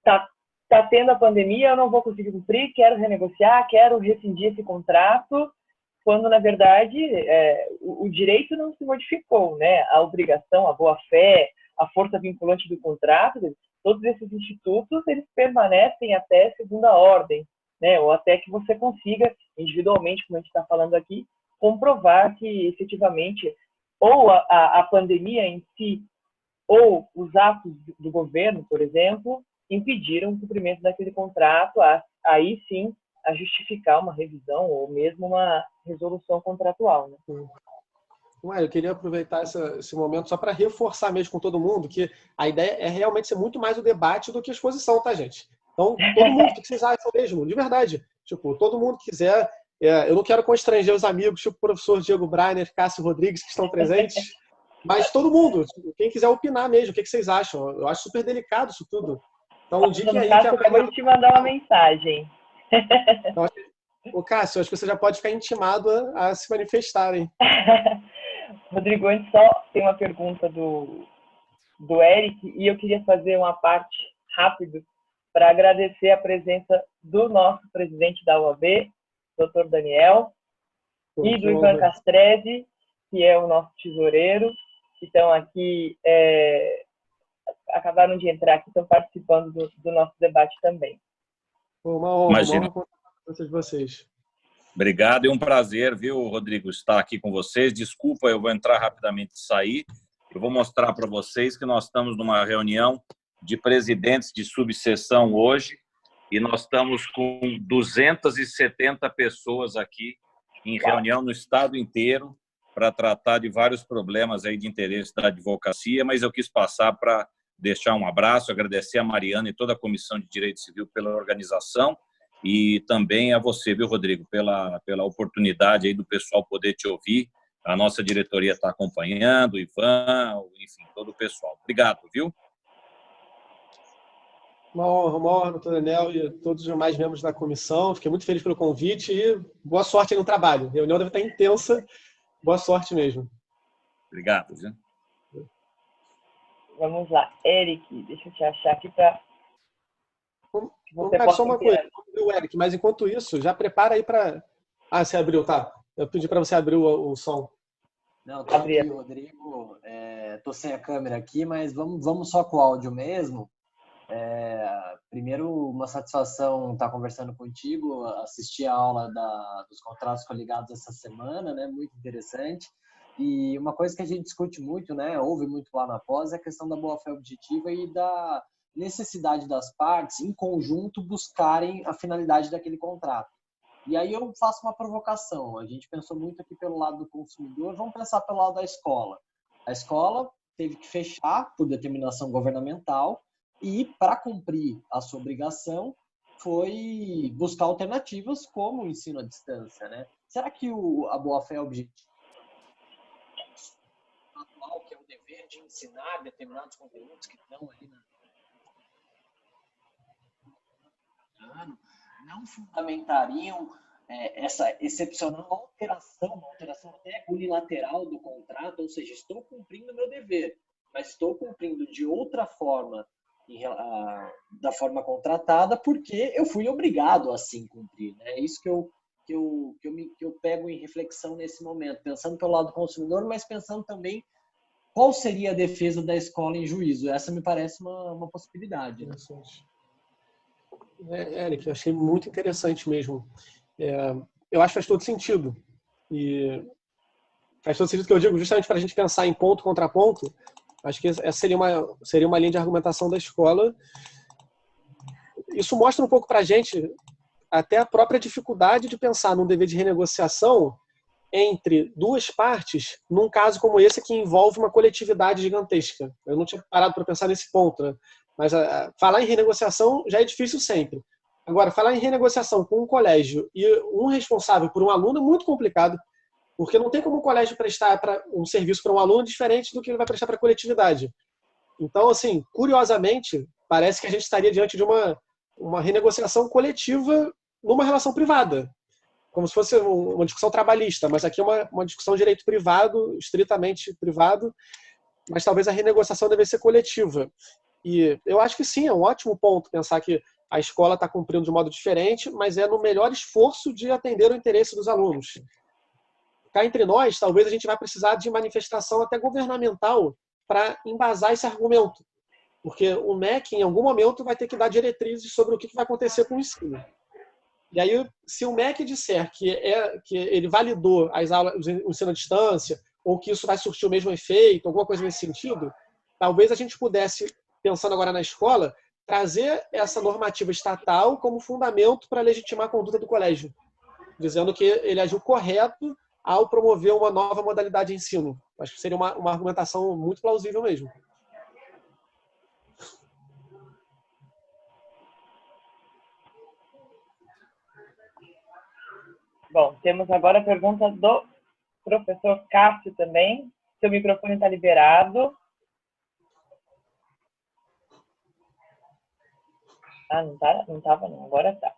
tá tendo a pandemia, eu não vou conseguir cumprir, quero renegociar, quero rescindir esse contrato, quando, na verdade, o direito não se modificou, né? A obrigação, a boa-fé, a força vinculante do contrato, todos esses institutos, eles permanecem até segunda ordem, né? Ou até que você consiga, individualmente, como a gente está falando aqui, comprovar que, efetivamente, ou a pandemia em si, ou os atos do governo, por exemplo, impediram o cumprimento daquele contrato, aí sim a justificar uma revisão ou mesmo uma resolução contratual. Né? Eu queria aproveitar esse momento só para reforçar mesmo com todo mundo que a ideia é realmente ser muito mais o debate do que a exposição, tá, gente? Então, todo mundo, o que vocês acham mesmo? De verdade. Tipo, todo mundo que quiser. Eu não quero constranger os amigos, tipo o professor Diego Brainer, Cássio Rodrigues, que estão presentes, mas todo mundo, quem quiser opinar mesmo, o que vocês acham? Eu acho super delicado isso tudo. Então, indiquem aí que a acabou de te mandar uma mensagem. Então, Cássio, acho que você já pode ficar intimado a se manifestarem. Rodrigo, antes só tem uma pergunta do Eric, e eu queria fazer uma parte rápido para agradecer a presença do nosso presidente da UAB, Dr. Daniel, e do Ivan Castrese, que é o nosso tesoureiro, que estão aqui, acabaram de entrar aqui, estão participando do nosso debate também. Uma honra com a presença de vocês. Obrigado, é um prazer, viu, Rodrigo, estar aqui com vocês. Desculpa, eu vou entrar rapidamente e sair. Eu vou mostrar para vocês que nós estamos numa reunião de presidentes de subseção hoje e nós estamos com 270 pessoas aqui em reunião no estado inteiro para tratar de vários problemas aí de interesse da advocacia, mas eu quis passar para deixar um abraço, agradecer a Mariana e toda a Comissão de Direito Civil pela organização e também a você, viu, Rodrigo, pela oportunidade aí do pessoal poder te ouvir. A nossa diretoria está acompanhando, o Ivan, enfim, todo o pessoal. Obrigado, viu? Uma honra, doutor Daniel e todos os demais membros da comissão. Fiquei muito feliz pelo convite e boa sorte aí no trabalho. A reunião deve estar intensa. Boa sorte mesmo. Obrigado, viu? Vamos lá. Eric, deixa eu te achar aqui para... Só uma coisa, Eric, mas enquanto isso, já prepara aí para... você abriu, tá? Eu pedi para você abrir o som. Não, tô aqui, Rodrigo. Tô sem a câmera aqui, mas vamos só com o áudio mesmo. Primeiro, uma satisfação estar conversando contigo, assistir a aula dos contratos coligados essa semana, né? Muito interessante. E uma coisa que a gente discute muito, né? Ouve muito lá na pós, é a questão da boa-fé objetiva e da necessidade das partes, em conjunto, buscarem a finalidade daquele contrato. E aí eu faço uma provocação. A gente pensou muito aqui pelo lado do consumidor, vamos pensar pelo lado da escola. A escola teve que fechar por determinação governamental e, para cumprir a sua obrigação, foi buscar alternativas como o ensino à distância, né? Será que a boa-fé objetiva atual, que é o dever de ensinar determinados conteúdos que estão ali não fundamentariam essa excepcional alteração, uma alteração até unilateral do contrato, ou seja, estou cumprindo o meu dever, mas estou cumprindo de outra forma, da forma contratada, porque eu fui obrigado a assim cumprir. Né? É isso que eu pego em reflexão nesse momento, pensando pelo lado do consumidor, mas pensando também qual seria a defesa da escola em juízo. Essa me parece uma possibilidade. Né? Eric, eu achei muito interessante mesmo. Eu acho que faz todo sentido. E faz todo sentido que eu digo, justamente para a gente pensar em ponto contra ponto, acho que essa seria uma linha de argumentação da escola. Isso mostra um pouco para a gente até a própria dificuldade de pensar num dever de renegociação entre duas partes num caso como esse que envolve uma coletividade gigantesca. Eu não tinha parado para pensar nesse ponto, né? Mas falar em renegociação já é difícil sempre. Agora, falar em renegociação com um colégio e um responsável por um aluno é muito complicado, porque não tem como o colégio prestar um serviço para um aluno diferente do que ele vai prestar para a coletividade. Então, assim, curiosamente, parece que a gente estaria diante de uma renegociação coletiva numa relação privada, como se fosse uma discussão trabalhista, mas aqui é uma discussão de direito privado, estritamente privado, mas talvez a renegociação deve ser coletiva. E eu acho que sim, é um ótimo ponto pensar que a escola está cumprindo de modo diferente, mas é no melhor esforço de atender o interesse dos alunos. Cá entre nós, talvez a gente vai precisar de manifestação até governamental para embasar esse argumento, porque o MEC, em algum momento, vai ter que dar diretrizes sobre o que vai acontecer com o ensino. E aí, se o MEC disser que ele validou as aulas, o ensino à distância, ou que isso vai surtir o mesmo efeito, alguma coisa nesse sentido, talvez a gente pudesse, pensando agora na escola, trazer essa normativa estatal como fundamento para legitimar a conduta do colégio, dizendo que ele agiu correto ao promover uma nova modalidade de ensino. Acho que seria uma argumentação muito plausível mesmo. Bom, temos agora a pergunta do professor Cássio também. Seu microfone está liberado. Ah, não tá? Não estava não, agora está.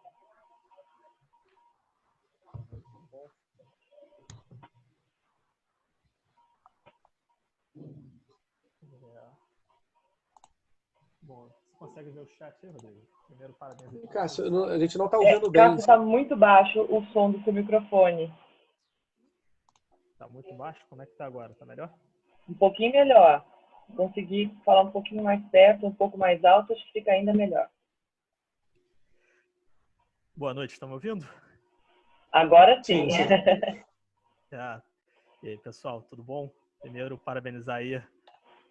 Bom, você consegue ver o chat aí, Rodrigo? Primeiro, parabéns. Cássio, a gente não está ouvindo bem. Cássio, está muito baixo o som do seu microfone. Está muito baixo? Como é que está agora? Está melhor? Um pouquinho melhor. Conseguir falar um pouquinho mais perto, um pouco mais alto, acho que fica ainda melhor. Boa noite, estão me ouvindo? Agora sim. E aí, pessoal, tudo bom? Primeiro, parabenizar aí a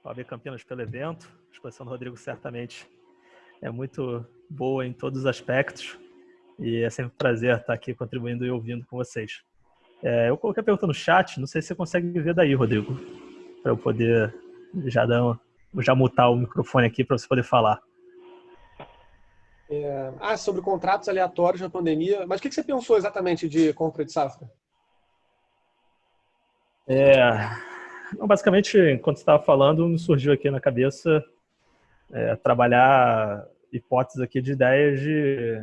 OAB Campinas pelo evento. A exposição do Rodrigo certamente é muito boa em todos os aspectos e é sempre um prazer estar aqui contribuindo e ouvindo com vocês. Eu coloquei a pergunta no chat, não sei se você consegue ver daí, Rodrigo, para eu poder já mutar o microfone aqui para você poder falar. Sobre contratos aleatórios na pandemia. Mas o que você pensou exatamente de compra de safra? Basicamente, enquanto você estava falando, me surgiu aqui na cabeça trabalhar hipóteses aqui de ideias de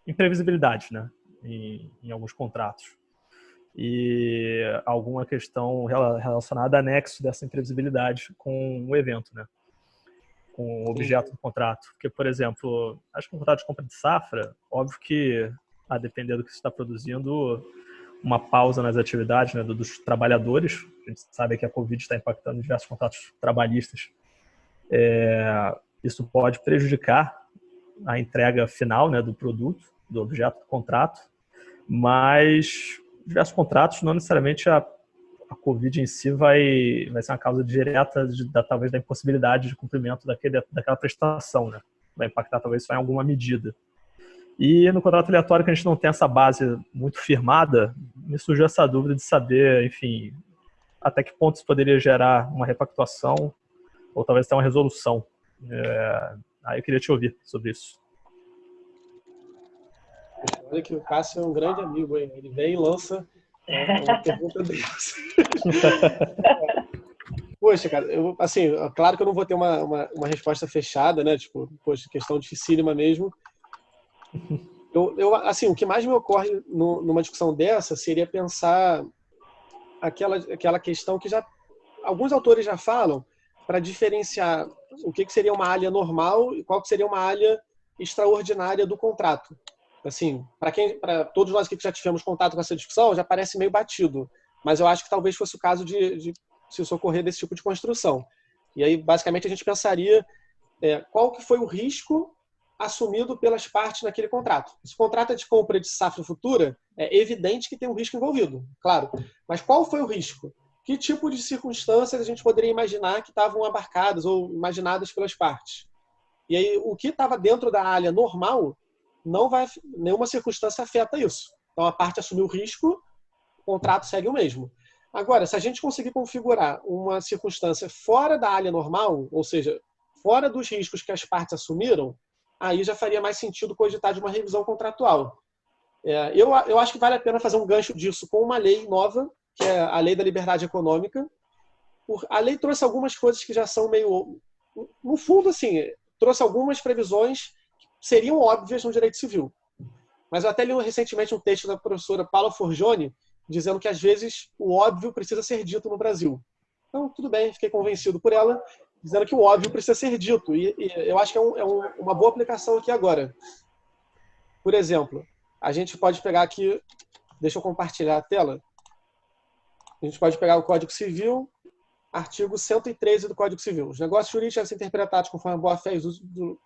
imprevisibilidade, né, em alguns contratos. E alguma questão relacionada a nexo dessa imprevisibilidade com o evento, né, com o objeto do contrato. Porque, por exemplo, acho que um contrato de compra de safra, óbvio que, a depender do que você está produzindo, uma pausa nas atividades, né, dos trabalhadores. A gente sabe que a Covid está impactando diversos contratos trabalhistas. Isso pode prejudicar a entrega final, né, do produto, do objeto do contrato, mas diversos contratos, não necessariamente a Covid em si vai ser uma causa direta talvez da impossibilidade de cumprimento daquela prestação, né? Vai impactar talvez só em alguma medida. E no contrato aleatório, que a gente não tem essa base muito firmada, me surgiu essa dúvida de saber, enfim, até que ponto isso poderia gerar uma repactuação ou talvez até uma resolução. Aí eu queria te ouvir sobre isso. Olha que o Cássio é um grande amigo, hein? Ele vem e lança uma pergunta dessa. Poxa, cara, claro que eu não vou ter uma resposta fechada, né? Tipo, poxa, questão dificílima mesmo. O que mais me ocorre numa discussão dessa seria pensar aquela questão que alguns autores já falam para diferenciar o que seria uma alha normal e qual que seria uma alha extraordinária do contrato. Assim, para todos nós que já tivemos contato com essa discussão, já parece meio batido, mas eu acho que talvez fosse o caso de se socorrer desse tipo de construção. E aí, basicamente, a gente pensaria qual que foi o risco assumido pelas partes naquele contrato. Se o contrato é de compra de safra futura, é evidente que tem um risco envolvido, claro. Mas qual foi o risco? Que tipo de circunstâncias a gente poderia imaginar que estavam abarcadas ou imaginadas pelas partes? E aí, o que estava dentro da alha normal, nenhuma circunstância afeta isso. Então, a parte assumiu o risco o contrato segue o mesmo. Agora, se a gente conseguir configurar uma circunstância fora da área normal, ou seja, fora dos riscos que as partes assumiram, aí já faria mais sentido cogitar de uma revisão contratual. Eu acho que vale a pena fazer um gancho disso com uma lei nova, que é a Lei da Liberdade Econômica. A lei trouxe algumas coisas que já são meio... No fundo, assim, trouxe algumas previsões que seriam óbvias no direito civil. Mas eu até li recentemente um texto da professora Paula Forgione, dizendo que, às vezes, o óbvio precisa ser dito no Brasil. Então, tudo bem, fiquei convencido por ela, dizendo que o óbvio precisa ser dito. E eu acho que uma boa aplicação aqui agora. Por exemplo, a gente pode pegar aqui... Deixa eu compartilhar a tela. A gente pode pegar o Código Civil, artigo 113 do Código Civil. Os negócios jurídicos devem ser interpretados conforme a boa-fé e uso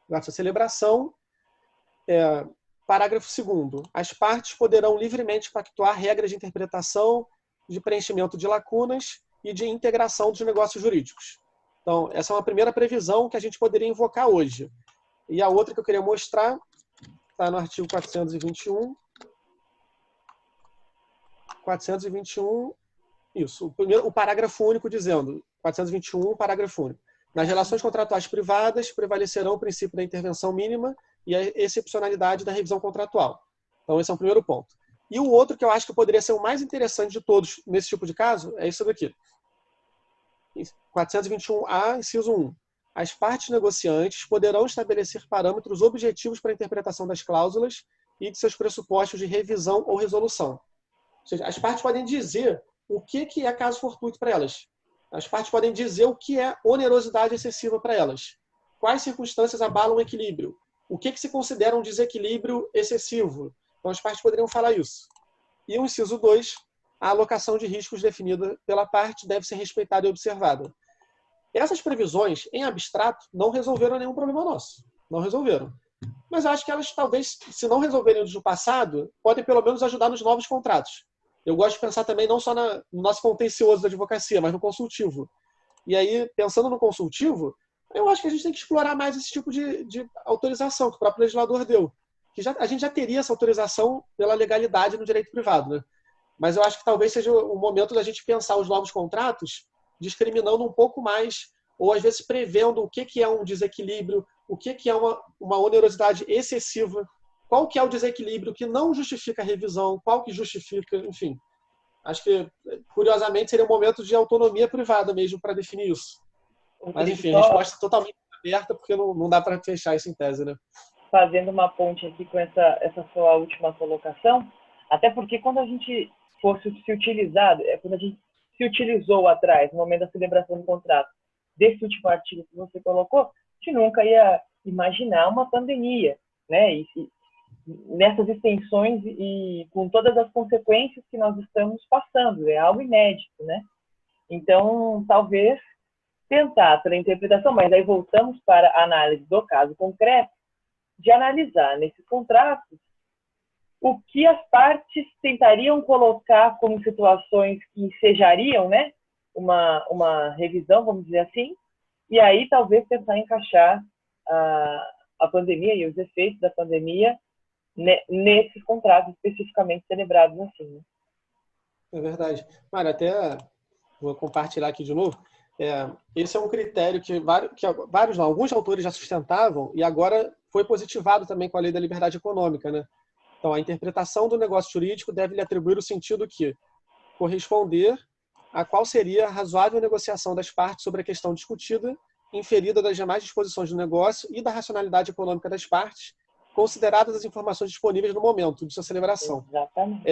da sua celebração. Parágrafo 2º. As partes poderão livremente pactuar regras de interpretação, de preenchimento de lacunas e de integração dos negócios jurídicos. Então, essa é uma primeira previsão que a gente poderia invocar hoje. E a outra que eu queria mostrar está no artigo 421. 421, isso. O parágrafo único dizendo, 421, parágrafo único. Nas relações contratuais privadas, prevalecerão o princípio da intervenção mínima e a excepcionalidade da revisão contratual. Então, esse é o primeiro ponto. E o outro que eu acho que poderia ser o mais interessante de todos nesse tipo de caso é isso daqui. 421A, inciso 1. As partes negociantes poderão estabelecer parâmetros objetivos para a interpretação das cláusulas e de seus pressupostos de revisão ou resolução. Ou seja, as partes podem dizer o que é caso fortuito para elas. As partes podem dizer o que é onerosidade excessiva para elas. Quais circunstâncias abalam o equilíbrio. O que se considera um desequilíbrio excessivo. Então, as partes poderiam falar isso. E o inciso 2, a alocação de riscos definida pela parte deve ser respeitada e observada. Essas previsões, em abstrato, não resolveram nenhum problema nosso. Não resolveram. Mas acho que elas, talvez, se não resolverem os do passado, podem pelo menos ajudar nos novos contratos. Eu gosto de pensar também não só no nosso contencioso da advocacia, mas no consultivo. E aí, pensando no consultivo, eu acho que a gente tem que explorar mais esse tipo de autorização que o próprio legislador deu. Que a gente já teria essa autorização pela legalidade no direito privado, né? Mas eu acho que talvez seja o momento da gente pensar os novos contratos discriminando um pouco mais, ou às vezes prevendo o que é um desequilíbrio, o que é uma onerosidade excessiva, qual que é o desequilíbrio que não justifica a revisão, qual que justifica, enfim. Acho que, curiosamente, seria um momento de autonomia privada mesmo para definir isso. Mas, enfim, a resposta é totalmente aberta, porque não dá para fechar isso em tese, né? Fazendo uma ponte aqui com essa sua última colocação, até porque quando a gente fosse se utilizar, quando a gente se utilizou atrás, no momento da celebração do contrato, desse último artigo que você colocou, a gente nunca ia imaginar uma pandemia, né? E nessas extensões e com todas as consequências que nós estamos passando, é algo inédito, né? Então, talvez tentar pela interpretação, mas aí voltamos para a análise do caso concreto, de analisar nesses contratos o que as partes tentariam colocar como situações que ensejariam, né, uma revisão, vamos dizer assim, e aí talvez tentar encaixar a pandemia e os efeitos da pandemia nesses contratos especificamente celebrados assim. Né? É verdade. Mário, até vou compartilhar aqui de novo. Esse é um critério que alguns autores já sustentavam e agora foi positivado também com a Lei da Liberdade Econômica, né? Então, a interpretação do negócio jurídico deve lhe atribuir o sentido que corresponder a qual seria a razoável negociação das partes sobre a questão discutida, inferida das demais disposições do negócio e da racionalidade econômica das partes, consideradas as informações disponíveis no momento de sua celebração. Exatamente.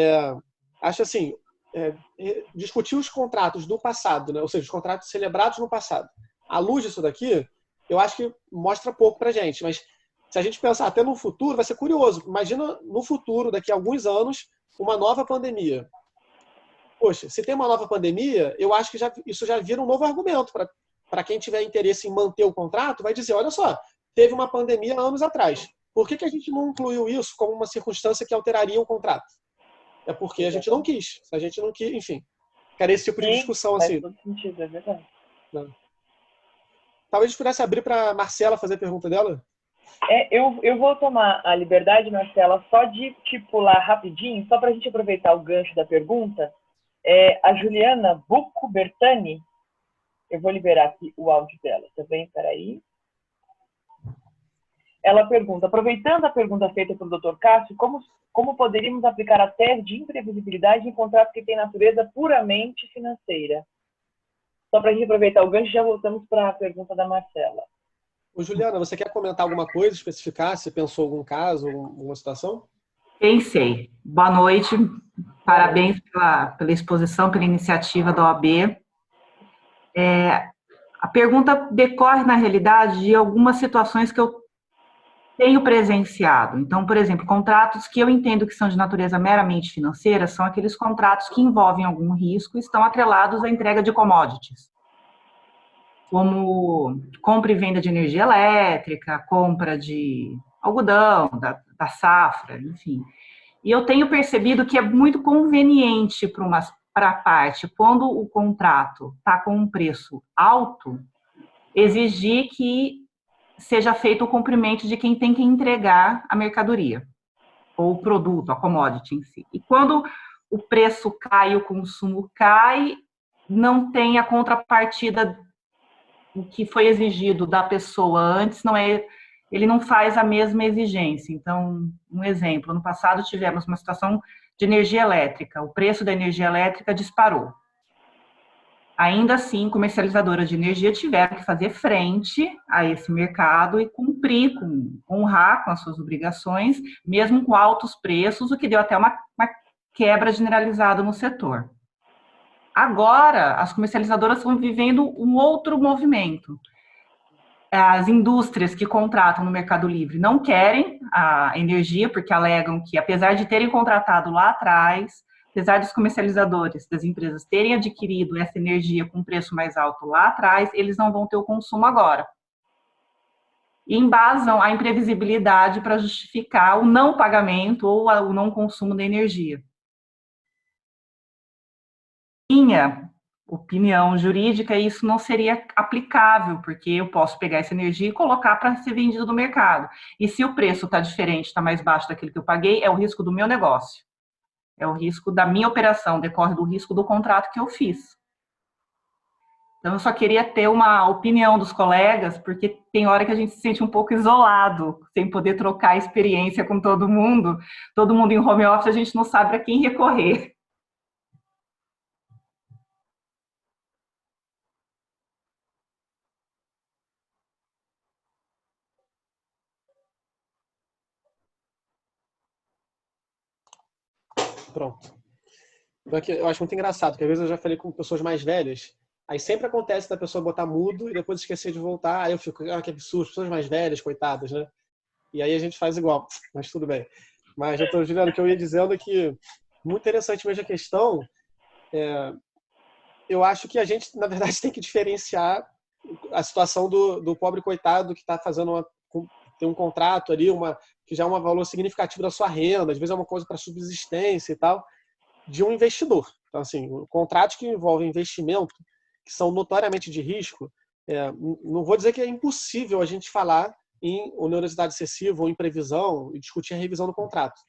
Acho assim, discutir os contratos do passado, né? Ou seja, os contratos celebrados no passado. À luz disso daqui, eu acho que mostra pouco para a gente, mas se a gente pensar até no futuro, vai ser curioso. Imagina no futuro, daqui a alguns anos, uma nova pandemia. Poxa, se tem uma nova pandemia, eu acho que isso já vira um novo argumento para quem tiver interesse em manter o contrato, vai dizer, olha só, teve uma pandemia anos atrás. Por que a gente não incluiu isso como uma circunstância que alteraria o contrato? É porque a gente não quis. Se a gente não quis, enfim. Quero esse tipo de discussão assim. Faz todo sentido, é verdade. Talvez a gente pudesse abrir para a Marcela fazer a pergunta dela. Eu vou tomar a liberdade, Marcela, só de pular rapidinho, só para a gente aproveitar o gancho da pergunta, A Juliana Bucco Bertani, eu vou liberar aqui o áudio dela, tá bem? Peraí. Ela pergunta, aproveitando a pergunta feita pelo Dr. Cássio, como poderíamos aplicar a tese de imprevisibilidade em contratos que têm natureza puramente financeira? Só para a gente aproveitar o gancho, já voltamos para a pergunta da Marcela. Ô, Juliana, você quer comentar alguma coisa, especificar? Se pensou algum caso, alguma situação? Pensei. Boa noite. Parabéns pela exposição, pela iniciativa da OAB. A pergunta decorre, na realidade, de algumas situações que eu tenho presenciado. Então, por exemplo, contratos que eu entendo que são de natureza meramente financeira são aqueles contratos que envolvem algum risco e estão atrelados à entrega de commodities, como compra e venda de energia elétrica, compra de algodão, da safra, enfim. E eu tenho percebido que é muito conveniente para a parte, quando o contrato está com um preço alto, exigir que seja feito o cumprimento de quem tem que entregar a mercadoria, ou o produto, a commodity em si. E quando o preço cai, o consumo cai, não tem a contrapartida do que foi exigido da pessoa antes, ele não faz a mesma exigência. Então, um exemplo, no passado tivemos uma situação de energia elétrica, o preço da energia elétrica disparou. Ainda assim, comercializadoras de energia tiveram que fazer frente a esse mercado e honrar com as suas obrigações, mesmo com altos preços, o que deu até uma quebra generalizada no setor. Agora, as comercializadoras estão vivendo um outro movimento. As indústrias que contratam no Mercado Livre não querem a energia, porque alegam que, apesar de terem contratado lá atrás, apesar dos comercializadores, das empresas terem adquirido essa energia com preço mais alto lá atrás, eles não vão ter o consumo agora. E embasam a imprevisibilidade para justificar o não pagamento ou o não consumo da energia. Minha opinião jurídica, isso não seria aplicável, porque eu posso pegar essa energia e colocar para ser vendido no mercado. E se o preço está diferente, está mais baixo daquele que eu paguei, é o risco do meu negócio. É o risco da minha operação, decorre do risco do contrato que eu fiz. Então, eu só queria ter uma opinião dos colegas, porque tem hora que a gente se sente um pouco isolado, sem poder trocar experiência com todo mundo em home office, a gente não sabe para quem recorrer. Pronto. Eu acho muito engraçado, porque às vezes eu já falei com pessoas mais velhas, aí sempre acontece da pessoa botar mudo e depois esquecer de voltar, aí eu fico, que absurdo, pessoas mais velhas, coitadas, né? E aí a gente faz igual, mas tudo bem. Mas, doutor Juliano, o que eu ia dizendo é que, muito interessante mesmo a questão, eu acho que a gente, na verdade, tem que diferenciar a situação do pobre coitado que está fazendo tem um contrato ali, que já é um valor significativo da sua renda, às vezes é uma coisa para subsistência e tal, de um investidor. Então, assim, contratos que envolvem investimento, que são notoriamente de risco, não vou dizer que é impossível a gente falar em onerosidade excessiva ou em previsão e discutir a revisão do contrato.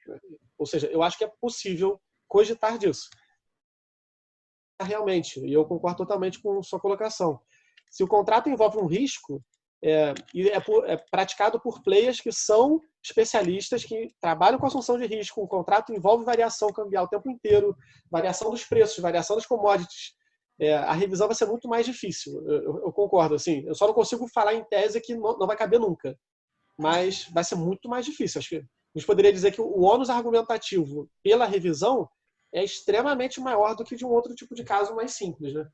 Ou seja, eu acho que é possível cogitar disso. Realmente, e eu concordo totalmente com sua colocação. Se o contrato envolve um risco, e é praticado por players que são especialistas, que trabalham com assunção de risco, o contrato envolve variação cambial o tempo inteiro, variação dos preços, variação das commodities, a revisão vai ser muito mais difícil. Eu concordo, assim, eu só não consigo falar em tese que não vai caber nunca, mas vai ser muito mais difícil. Acho que a gente poderia dizer que o ônus argumentativo pela revisão é extremamente maior do que de um outro tipo de caso mais simples, né?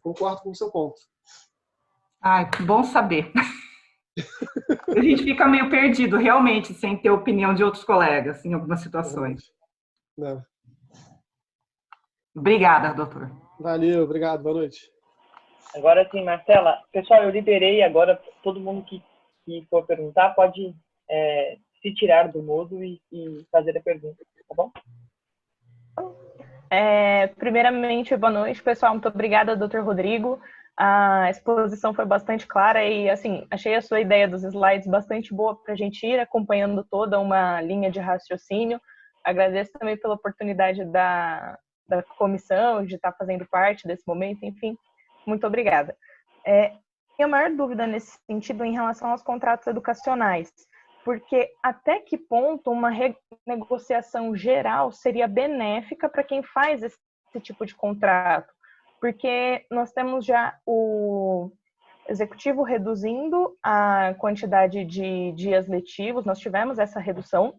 Concordo com o seu ponto. Ai, bom saber. A gente fica meio perdido, realmente, sem ter opinião de outros colegas em algumas situações. Não. Obrigada, doutor. Valeu, obrigado, boa noite. Agora sim, Marcela. Pessoal, eu liberei agora, todo mundo que for perguntar pode se tirar do mudo e fazer a pergunta, tá bom? Primeiramente, boa noite, pessoal. Muito obrigada, doutor Rodrigo. A exposição foi bastante clara e, assim, achei a sua ideia dos slides bastante boa para a gente ir acompanhando toda uma linha de raciocínio. Agradeço também pela oportunidade da da comissão, de estar fazendo parte desse momento, enfim, muito obrigada. Minha maior dúvida nesse sentido em relação aos contratos educacionais, porque até que ponto uma renegociação geral seria benéfica para quem faz esse tipo de contrato? Porque nós temos já o executivo reduzindo a quantidade de dias letivos, nós tivemos essa redução,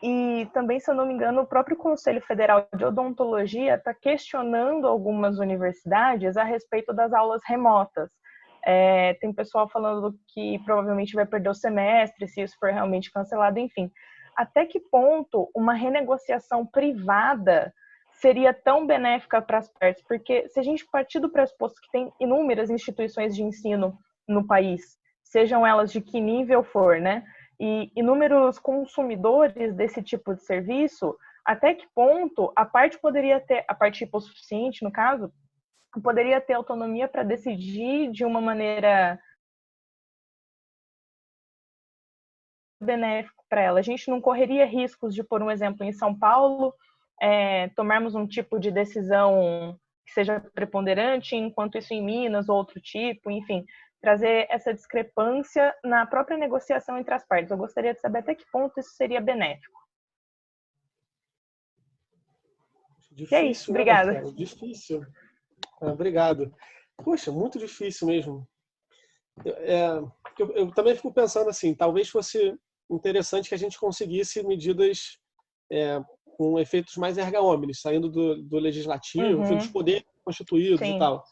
e também, se eu não me engano, o próprio Conselho Federal de Odontologia está questionando algumas universidades a respeito das aulas remotas. Tem pessoal falando que provavelmente vai perder o semestre se isso for realmente cancelado, enfim. Até que ponto uma renegociação privada seria tão benéfica para as partes? Porque se a gente partir do pressuposto que tem inúmeras instituições de ensino no país, sejam elas de que nível for, né? E inúmeros consumidores desse tipo de serviço, até que ponto a parte poderia ter, a parte hipossuficiente, no caso, poderia ter autonomia para decidir de uma maneira benéfica para ela? A gente não correria riscos de, por um exemplo, em São Paulo, tomarmos um tipo de decisão que seja preponderante, enquanto isso em Minas, outro tipo, enfim, trazer essa discrepância na própria negociação entre as partes. Eu gostaria de saber até que ponto isso seria benéfico. Difícil, e é isso, obrigada. Né, difícil. Obrigado. Poxa, muito difícil mesmo. Eu também fico pensando assim, talvez fosse interessante que a gente conseguisse medidas com efeitos mais erga omnes, saindo do legislativo, dos poderes constituídos e tal.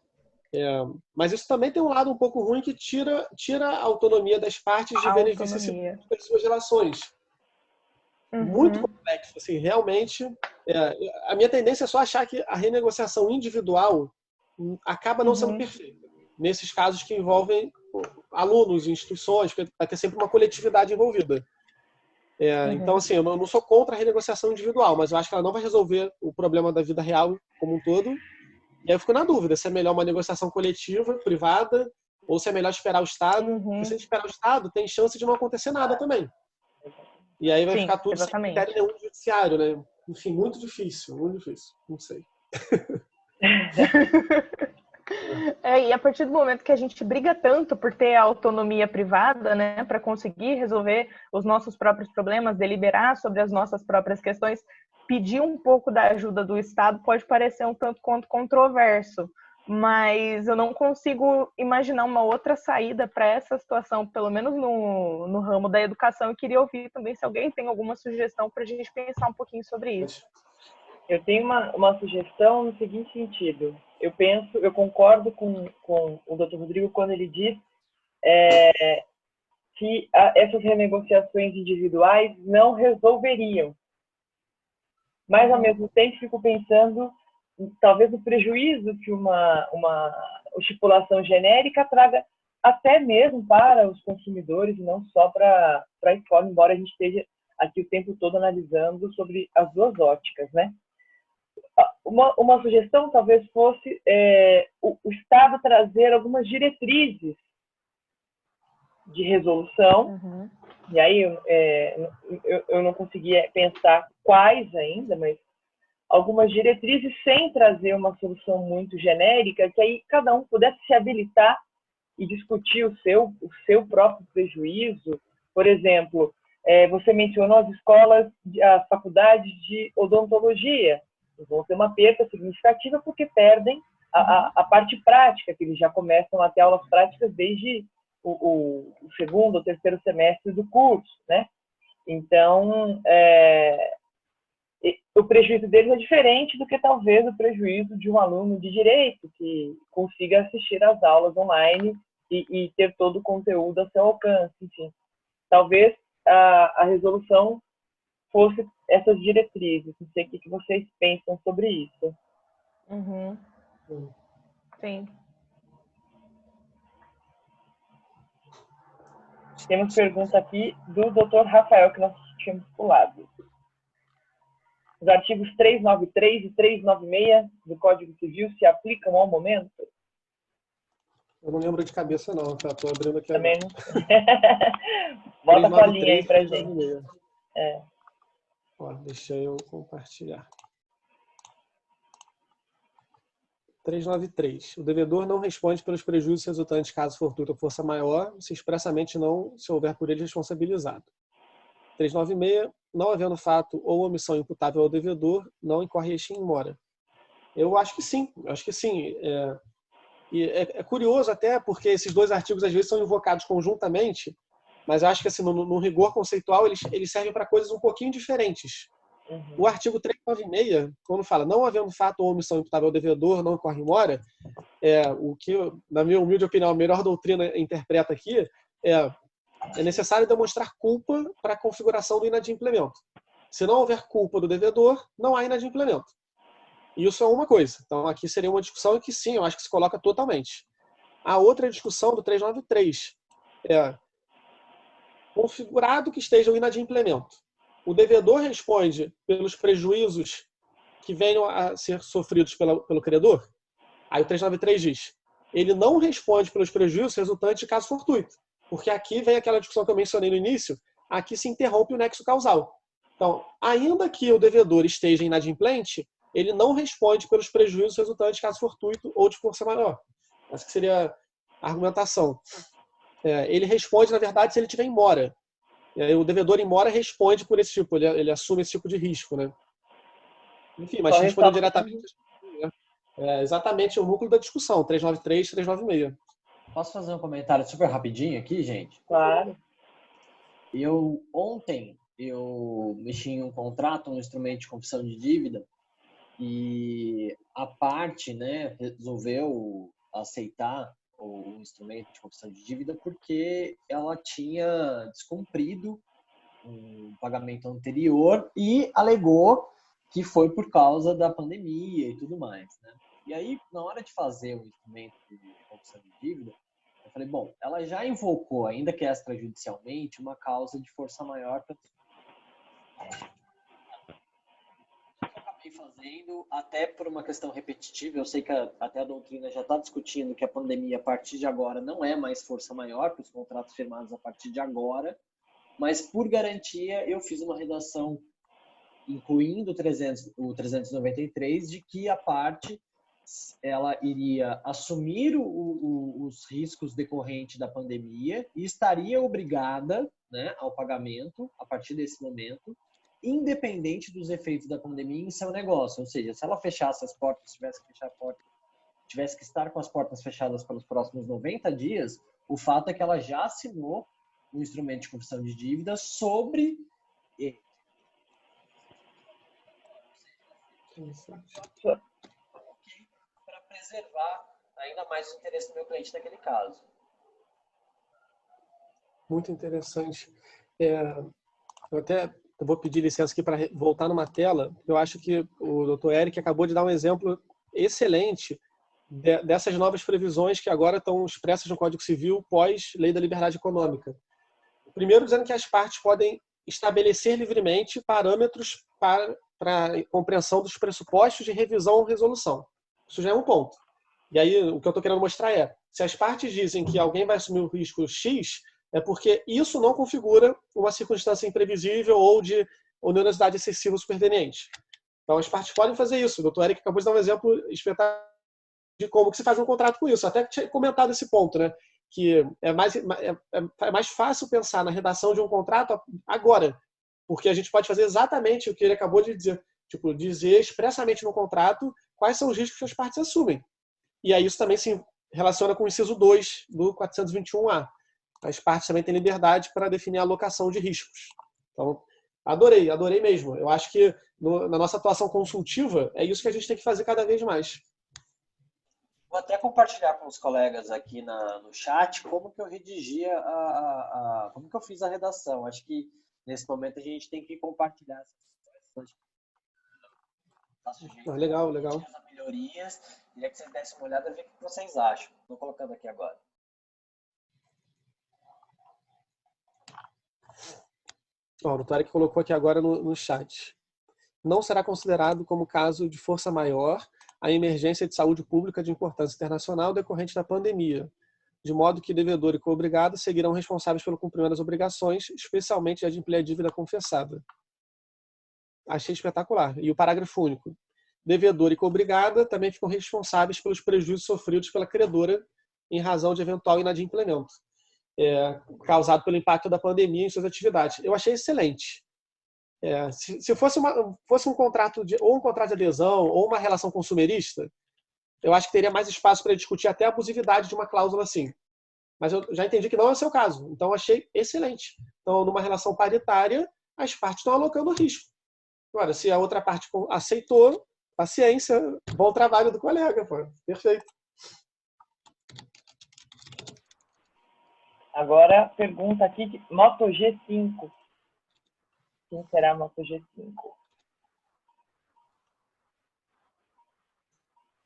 Mas isso também tem um lado um pouco ruim que tira a autonomia das partes de verem isso das suas relações. Muito complexo, assim, realmente. A minha tendência é só achar que a renegociação individual acaba não sendo perfeita. Nesses casos que envolvem alunos, instituições, porque vai ter sempre uma coletividade envolvida. Então, assim, eu não sou contra a renegociação individual, mas eu acho que ela não vai resolver o problema da vida real como um todo. E aí eu fico na dúvida se é melhor uma negociação coletiva, privada, ou se é melhor esperar o Estado. Porque se a gente esperar o Estado, tem chance de não acontecer nada também. E aí vai ficar tudo sem critério nenhum judiciário, né? Enfim, muito difícil, não sei. E a partir do momento que a gente briga tanto por ter a autonomia privada, né, para conseguir resolver os nossos próprios problemas, deliberar sobre as nossas próprias questões, pedir um pouco da ajuda do Estado pode parecer um tanto quanto controverso, mas eu não consigo imaginar uma outra saída para essa situação, pelo menos no ramo da educação. Eu queria ouvir também se alguém tem alguma sugestão para a gente pensar um pouquinho sobre isso. Eu tenho uma sugestão no seguinte sentido. Eu concordo com o Dr. Rodrigo quando ele diz que essas renegociações individuais não resolveriam. Mas, ao mesmo tempo, fico pensando, talvez, o prejuízo que uma estipulação genérica traga até mesmo para os consumidores, e não só para a escola, embora a gente esteja aqui o tempo todo analisando sobre as duas óticas, né? Uma sugestão talvez fosse o Estado trazer algumas diretrizes de resolução, e aí eu não conseguia pensar quais ainda, mas algumas diretrizes sem trazer uma solução muito genérica, que aí cada um pudesse se habilitar e discutir o seu próprio prejuízo. Por exemplo, você mencionou as escolas, as faculdades de odontologia, vão ter uma perda significativa porque perdem a parte prática, que eles já começam a ter aulas práticas desde o segundo ou terceiro semestre do curso, né? Então, o prejuízo deles é diferente do que talvez o prejuízo de um aluno de direito que consiga assistir às aulas online e ter todo o conteúdo a seu alcance. Enfim, talvez a resolução fosse essas diretrizes. Não sei o que vocês pensam sobre isso. Sim. Temos pergunta aqui do Dr. Rafael, que nós tínhamos pulado. Os artigos 393 e 396 do Código Civil se aplicam ao momento? Eu não lembro de cabeça, não. Estou abrindo aqui também agora. Bota a colinha aí pra gente. Ó, deixa eu compartilhar. 393. O devedor não responde pelos prejuízos resultantes caso fortuito ou força maior, se expressamente não se houver por ele responsabilizado. 396. Não havendo fato ou omissão imputável ao devedor, não incorre em mora. Eu acho que sim. E é curioso até porque esses dois artigos às vezes são invocados conjuntamente, mas eu acho que assim, no rigor conceitual eles servem para coisas um pouquinho diferentes. O artigo 396, quando fala não havendo fato ou omissão imputável ao devedor, não incorre em mora, o que, na minha humilde opinião, a melhor doutrina interpreta aqui é necessário demonstrar culpa para a configuração do inadimplemento. Se não houver culpa do devedor, não há inadimplemento. Isso é uma coisa. Então, aqui seria uma discussão que, sim, eu acho que se coloca totalmente. A outra discussão do 393 é configurado que esteja o inadimplemento. O devedor responde pelos prejuízos que venham a ser sofridos pelo credor? Aí o 393 diz, ele não responde pelos prejuízos resultantes de caso fortuito. Porque aqui vem aquela discussão que eu mencionei no início, aqui se interrompe o nexo causal. Então, ainda que o devedor esteja inadimplente, ele não responde pelos prejuízos resultantes de caso fortuito ou de força maior. Essa que seria a argumentação. Ele responde, na verdade, se ele tiver em mora. O devedor em mora responde por esse tipo, ele assume esse tipo de risco, né? Enfim, mas respondendo diretamente, exatamente o núcleo da discussão, 393, 396. Posso fazer um comentário super rapidinho aqui, gente? Claro. Ontem eu mexi em um contrato, um instrumento de confissão de dívida, e a parte, né, resolveu aceitar o instrumento de confissão de dívida porque ela tinha descumprido um pagamento anterior e alegou que foi por causa da pandemia e tudo mais, né? E aí, na hora de fazer o instrumento de confissão de dívida, eu falei, bom, ela já invocou, ainda que extrajudicialmente, uma causa de força maior para fazendo, até por uma questão repetitiva. Eu sei que até a doutrina já está discutindo que a pandemia, a partir de agora, não é mais força maior para os contratos firmados a partir de agora, mas por garantia eu fiz uma redação incluindo o 393 de que a parte ela iria assumir os riscos decorrentes da pandemia e estaria obrigada, né, ao pagamento a partir desse momento, independente dos efeitos da pandemia em seu negócio. Ou seja, se ela fechasse as portas, tivesse que fechar a porta, tivesse que estar com as portas fechadas pelos próximos 90 dias, o fato é que ela já assinou um instrumento de confissão de dívida sobre para preservar ainda mais o interesse do meu cliente naquele caso. Muito interessante. Eu até vou pedir licença aqui para voltar numa tela. Eu acho que o Dr. Eric acabou de dar um exemplo excelente dessas novas previsões que agora estão expressas no Código Civil pós-Lei da Liberdade Econômica. Primeiro, dizendo que as partes podem estabelecer livremente parâmetros para a compreensão dos pressupostos de revisão ou resolução. Isso já é um ponto. E aí, o que eu estou querendo mostrar se as partes dizem que alguém vai assumir o risco X, é porque isso não configura uma circunstância imprevisível ou de onerosidade excessiva ou superveniente. Então, as partes podem fazer isso. O Dr. Eric acabou de dar um exemplo espetacular de como que se faz um contrato com isso. Até tinha comentado esse ponto, né? Que é mais fácil pensar na redação de um contrato agora, porque a gente pode fazer exatamente o que ele acabou de dizer, tipo, dizer expressamente no contrato quais são os riscos que as partes assumem. E aí isso também se relaciona com o inciso 2 do 421A. As partes também têm liberdade para definir a alocação de riscos. Então, adorei mesmo. Eu acho que na nossa atuação consultiva é isso que a gente tem que fazer cada vez mais. Vou até compartilhar com os colegas aqui no chat como que eu redigia como que eu fiz a redação. Acho que nesse momento a gente tem que compartilhar essas coisas. Legal. Melhorias. Queria que vocês dessem uma olhada e ver o que vocês acham. Estou colocando aqui agora. O doutor Eric colocou aqui agora no chat. Não será considerado como caso de força maior a emergência de saúde pública de importância internacional decorrente da pandemia, de modo que devedor e coobrigado seguirão responsáveis pelo cumprimento das obrigações, especialmente de adimplir a dívida confessada. Achei espetacular. E o parágrafo único. devedora e cobrigada também ficam responsáveis pelos prejuízos sofridos pela credora em razão de eventual inadimplemento causado pelo impacto da pandemia em suas atividades. Eu achei excelente. Se fosse um contrato ou um contrato de adesão ou uma relação consumerista, eu acho que teria mais espaço para discutir até a abusividade de uma cláusula assim. Mas eu já entendi que não é o seu caso. Então, eu achei excelente. Então, numa relação paritária, as partes estão alocando o risco. Agora, se a outra parte aceitou, paciência, bom trabalho do colega. Pô. Perfeito. Agora, pergunta aqui de Moto G5. Quem será Moto G5?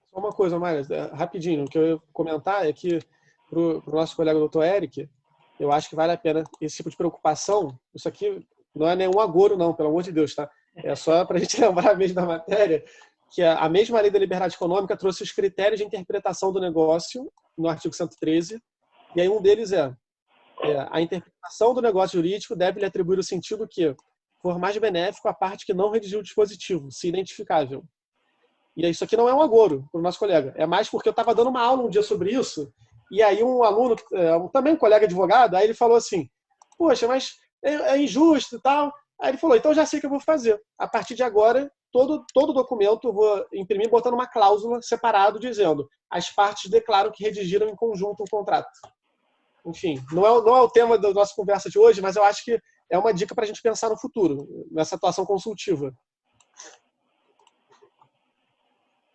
Só uma coisa, Mário, rapidinho. O que eu ia comentar é que, para o nosso colega doutor Eric, eu acho que vale a pena esse tipo de preocupação. Isso aqui não é nenhum agouro, não, pelo amor de Deus, tá? É só para a gente lembrar mesmo da matéria que a mesma lei da liberdade econômica trouxe os critérios de interpretação do negócio no artigo 113, e aí um deles a interpretação do negócio jurídico deve lhe atribuir o sentido que for mais benéfico à parte que não redigiu o dispositivo, se identificável. E isso aqui não é um agouro para o nosso colega. É mais porque eu estava dando uma aula um dia sobre isso, e aí um aluno, também um colega advogado, aí ele falou assim, poxa, mas é injusto e tal. Aí ele falou, então já sei o que eu vou fazer. A partir de agora, todo documento eu vou imprimir botando uma cláusula separado dizendo as partes declaram que redigiram em conjunto o contrato. Enfim, não é o tema da nossa conversa de hoje, mas eu acho que é uma dica para a gente pensar no futuro, nessa atuação consultiva.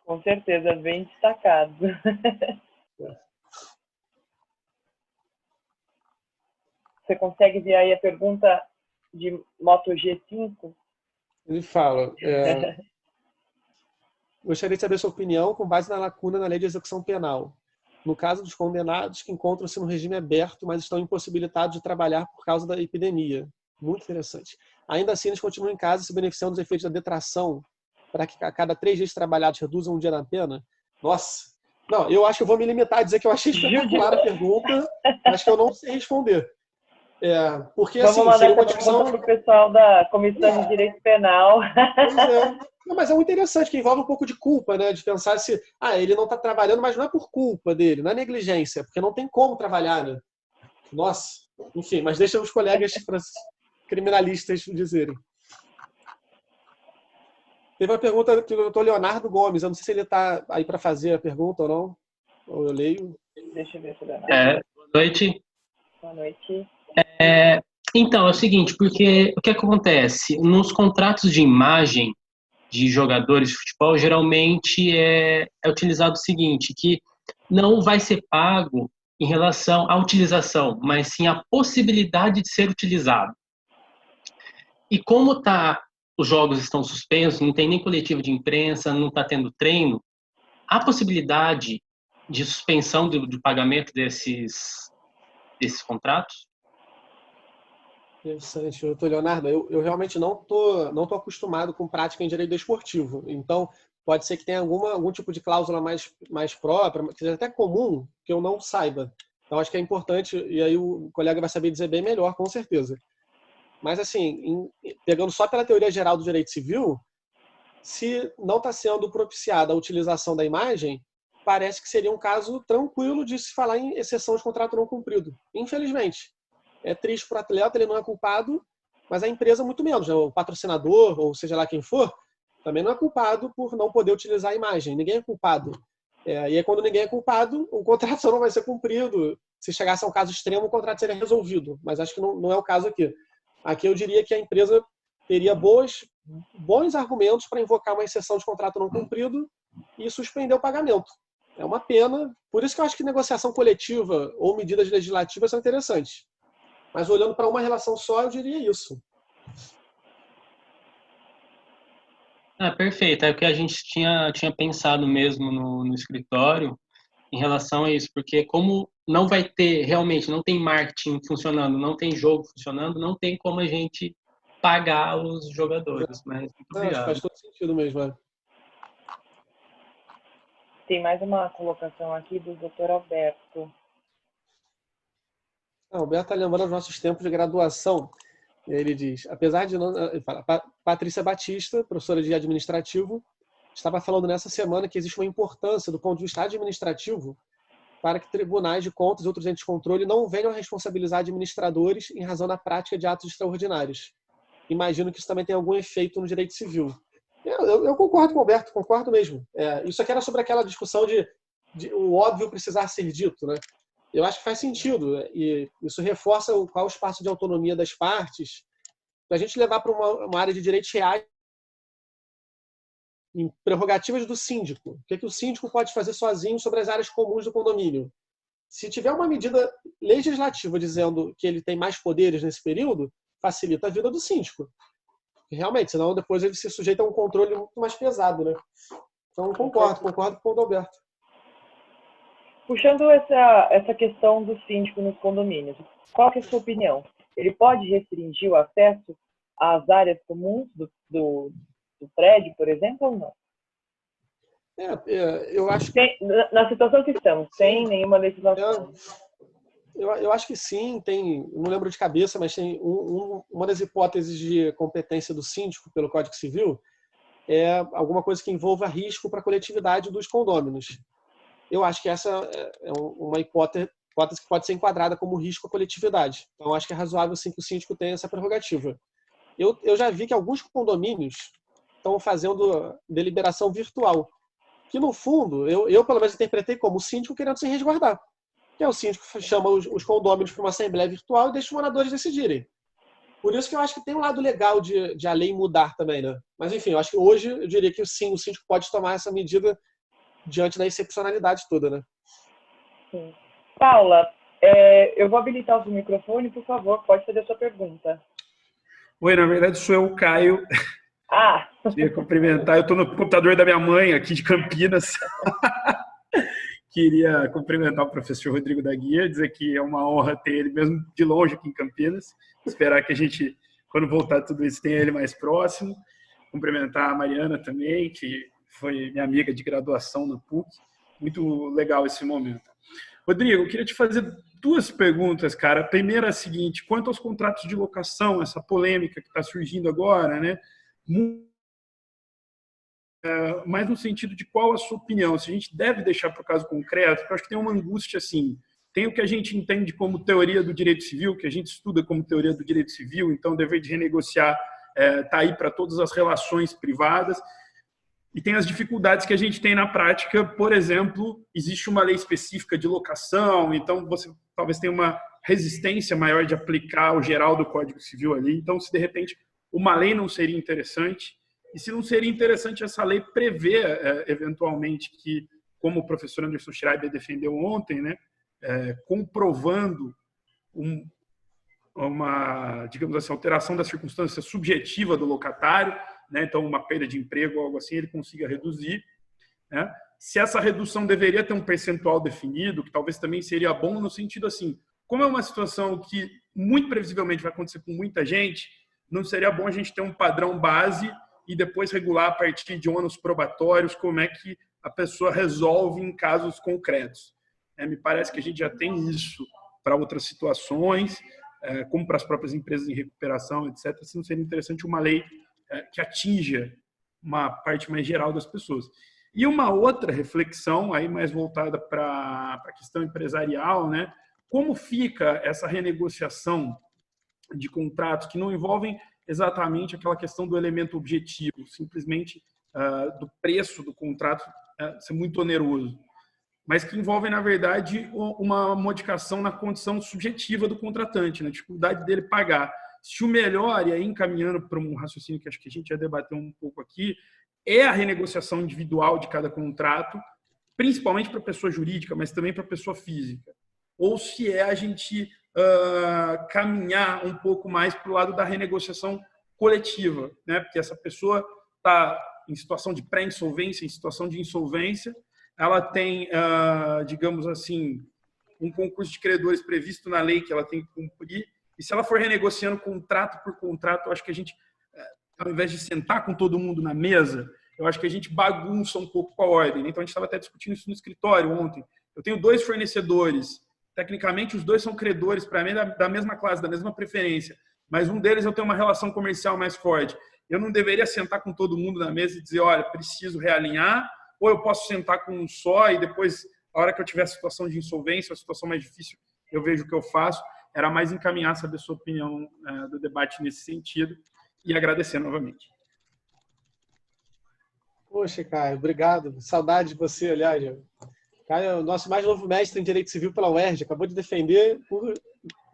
Com certeza, bem destacado. Você consegue ver aí a pergunta de Moto G5? Ele fala, gostaria de saber sua opinião com base na lacuna na lei de execução penal. No caso dos condenados que encontram-se no regime aberto, mas estão impossibilitados de trabalhar por causa da epidemia. Muito interessante. Ainda assim, eles continuam em casa se beneficiando dos efeitos da detração para que a cada 3 dias trabalhados reduzam um dia na pena. Nossa! Não, eu acho que eu vou me limitar a dizer que eu achei espetacular a pergunta, mas que eu não sei responder. Porque, Vamos assim, mandar seria uma essa discussão... pergunta para o pessoal da Comissão de Direito Penal. Pois é. Não, mas é muito interessante, que envolve um pouco de culpa, né? De pensar se ele não está trabalhando, mas não é por culpa dele, não é negligência, porque não tem como trabalhar, né? Nossa, enfim, mas deixa os colegas criminalistas dizerem. Teve uma pergunta do Dr. Leonardo Gomes, eu não sei se ele está aí para fazer a pergunta ou não, ou eu leio. Deixa eu ver se Leonardo. Boa noite. Boa noite. Então, é o seguinte, porque o que acontece? Nos contratos de imagem de jogadores de futebol, geralmente é utilizado o seguinte, que não vai ser pago em relação à utilização, mas sim a possibilidade de ser utilizado. E como os jogos estão suspensos, não tem nem coletivo de imprensa, não está tendo treino, a possibilidade de suspensão do pagamento desses contratos? Interessante, doutor Leonardo. Eu realmente não tô acostumado com prática em direito desportivo. Então, pode ser que tenha algum tipo de cláusula mais própria, que seja até comum, que eu não saiba. Então, acho que é importante, e aí o colega vai saber dizer bem melhor, com certeza. Mas, assim, pegando só pela teoria geral do direito civil, se não está sendo propiciada a utilização da imagem, parece que seria um caso tranquilo de se falar em exceção de contrato não cumprido. Infelizmente. É triste para o atleta, ele não é culpado, mas a empresa muito menos, né? O patrocinador, ou seja lá quem for, também não é culpado por não poder utilizar a imagem. Ninguém é culpado. E aí, quando ninguém é culpado, o contrato não vai ser cumprido. Se chegasse a um caso extremo, o contrato seria resolvido. Mas acho que não é o caso aqui. Aqui eu diria que a empresa teria bons argumentos para invocar uma exceção de contrato não cumprido e suspender o pagamento. É uma pena. Por isso que eu acho que negociação coletiva ou medidas legislativas são interessantes. Mas olhando para uma relação só, eu diria isso. Perfeito. É o que a gente tinha pensado mesmo no escritório em relação a isso, porque como não vai ter, realmente, não tem marketing funcionando, não tem jogo funcionando, não tem como a gente pagar os jogadores. Mas muito obrigado. Faz todo sentido mesmo. Tem mais uma colocação aqui do Dr. Alberto. O Alberto está lembrando os nossos tempos de graduação. Ele diz, apesar de não... Ele fala, Patrícia Batista, professora de administrativo, estava falando nessa semana que existe uma importância do ponto de vista administrativo para que tribunais de contas e outros entes de controle não venham a responsabilizar administradores em razão da prática de atos extraordinários. Imagino que isso também tem algum efeito no direito civil. Eu concordo com o Alberto, concordo mesmo. Isso aqui era sobre aquela discussão de o óbvio precisar ser dito, né? Eu acho que faz sentido, e isso reforça qual o espaço de autonomia das partes, para a gente levar para uma área de direitos reais em prerrogativas do síndico. O que o síndico pode fazer sozinho sobre as áreas comuns do condomínio? Se tiver uma medida legislativa dizendo que ele tem mais poderes nesse período, facilita a vida do síndico. Realmente, senão depois ele se sujeita a um controle muito mais pesado, né? Então, concordo com o Alberto. Puxando essa questão do síndico nos condomínios, qual que é a sua opinião? Ele pode restringir o acesso às áreas comuns do prédio, por exemplo, ou não? Eu acho que... Na situação que estamos, sem nenhuma legislação. Eu acho que sim, não lembro de cabeça, mas tem uma das hipóteses de competência do síndico pelo Código Civil é alguma coisa que envolva risco para a coletividade dos condôminos. Eu acho que essa é uma hipótese que pode ser enquadrada como risco à coletividade. Então, acho que é razoável sim que o síndico tenha essa prerrogativa. Eu já vi que alguns condomínios estão fazendo deliberação virtual, que no fundo, eu pelo menos interpretei como o síndico querendo se resguardar. Que é o síndico chama os condôminos para uma assembleia virtual e deixa os moradores decidirem. Por isso que eu acho que tem um lado legal de a lei mudar também, né? Mas enfim, eu acho que hoje eu diria que sim, o síndico pode tomar essa medida diante da excepcionalidade toda, né? Sim. Paula, eu vou habilitar o seu microfone, por favor, pode fazer a sua pergunta. Oi, na verdade sou eu, Caio. Queria cumprimentar, eu estou no computador da minha mãe, aqui de Campinas. Queria cumprimentar o professor Rodrigo da Guia, dizer que é uma honra ter ele mesmo de longe aqui em Campinas. Esperar que a gente, quando voltar tudo isso, tenha ele mais próximo. Cumprimentar a Mariana também, que foi minha amiga de graduação na PUC. Muito legal esse momento. Rodrigo, eu queria te fazer duas perguntas, cara. A primeira é a seguinte: quanto aos contratos de locação, essa polêmica que está surgindo agora, né? Mais no sentido de qual a sua opinião, se a gente deve deixar para o caso concreto, porque eu acho que tem uma angústia assim, tem o que a gente entende como teoria do direito civil, que a gente estuda como teoria do direito civil, então o dever de renegociar está aí para todas as relações privadas, e tem as dificuldades que a gente tem na prática. Por exemplo, existe uma lei específica de locação, então você talvez tenha uma resistência maior de aplicar o geral do Código Civil ali, então se de repente uma lei não seria interessante. E se não seria interessante essa lei prever, eventualmente, que, como o professor Anderson Schreiber defendeu ontem, né, comprovando uma, digamos assim, alteração da circunstância subjetiva do locatário, né, então uma perda de emprego ou algo assim, ele consiga reduzir. Né? Se essa redução deveria ter um percentual definido, que talvez também seria bom no sentido assim, como é uma situação que muito previsivelmente vai acontecer com muita gente, não seria bom a gente ter um padrão base e depois regular a partir de ônus probatórios como é que a pessoa resolve em casos concretos. Me parece que a gente já tem isso para outras situações, como para as próprias empresas em recuperação, etc. Se não seria interessante uma lei que atinja uma parte mais geral das pessoas. E uma outra reflexão, aí mais voltada para a questão empresarial, né? Como fica essa renegociação de contratos que não envolvem exatamente aquela questão do elemento objetivo, simplesmente do preço do contrato ser muito oneroso, mas que envolvem, na verdade, uma modificação na condição subjetiva do contratante, na dificuldade dele pagar. Se o melhor, e aí encaminhando para um raciocínio que acho que a gente já debateu um pouco aqui, é a renegociação individual de cada contrato, principalmente para a pessoa jurídica, mas também para a pessoa física. Ou se é a gente caminhar um pouco mais para o lado da renegociação coletiva, né? Porque essa pessoa está em situação de pré-insolvência, em situação de insolvência, ela tem, digamos assim, um concurso de credores previsto na lei que ela tem que cumprir, e se ela for renegociando contrato por contrato, eu acho que a gente, ao invés de sentar com todo mundo na mesa, eu acho que a gente bagunça um pouco com a ordem. Então, a gente estava até discutindo isso no escritório ontem. Eu tenho 2 fornecedores. Tecnicamente, os 2 são credores, para mim, da mesma classe, da mesma preferência. Mas um deles eu tenho uma relação comercial mais forte. eu não deveria sentar com todo mundo na mesa e dizer, olha, preciso realinhar, ou eu posso sentar com um só e depois, a hora que eu tiver a situação de insolvência, a situação mais difícil, eu vejo o que eu faço. Era mais encaminhar, saber a sua opinião do debate nesse sentido e agradecer novamente. Poxa, Caio, obrigado. Saudade de você, aliás. Caio é o nosso mais novo mestre em Direito Civil pela UERJ. Acabou de defender por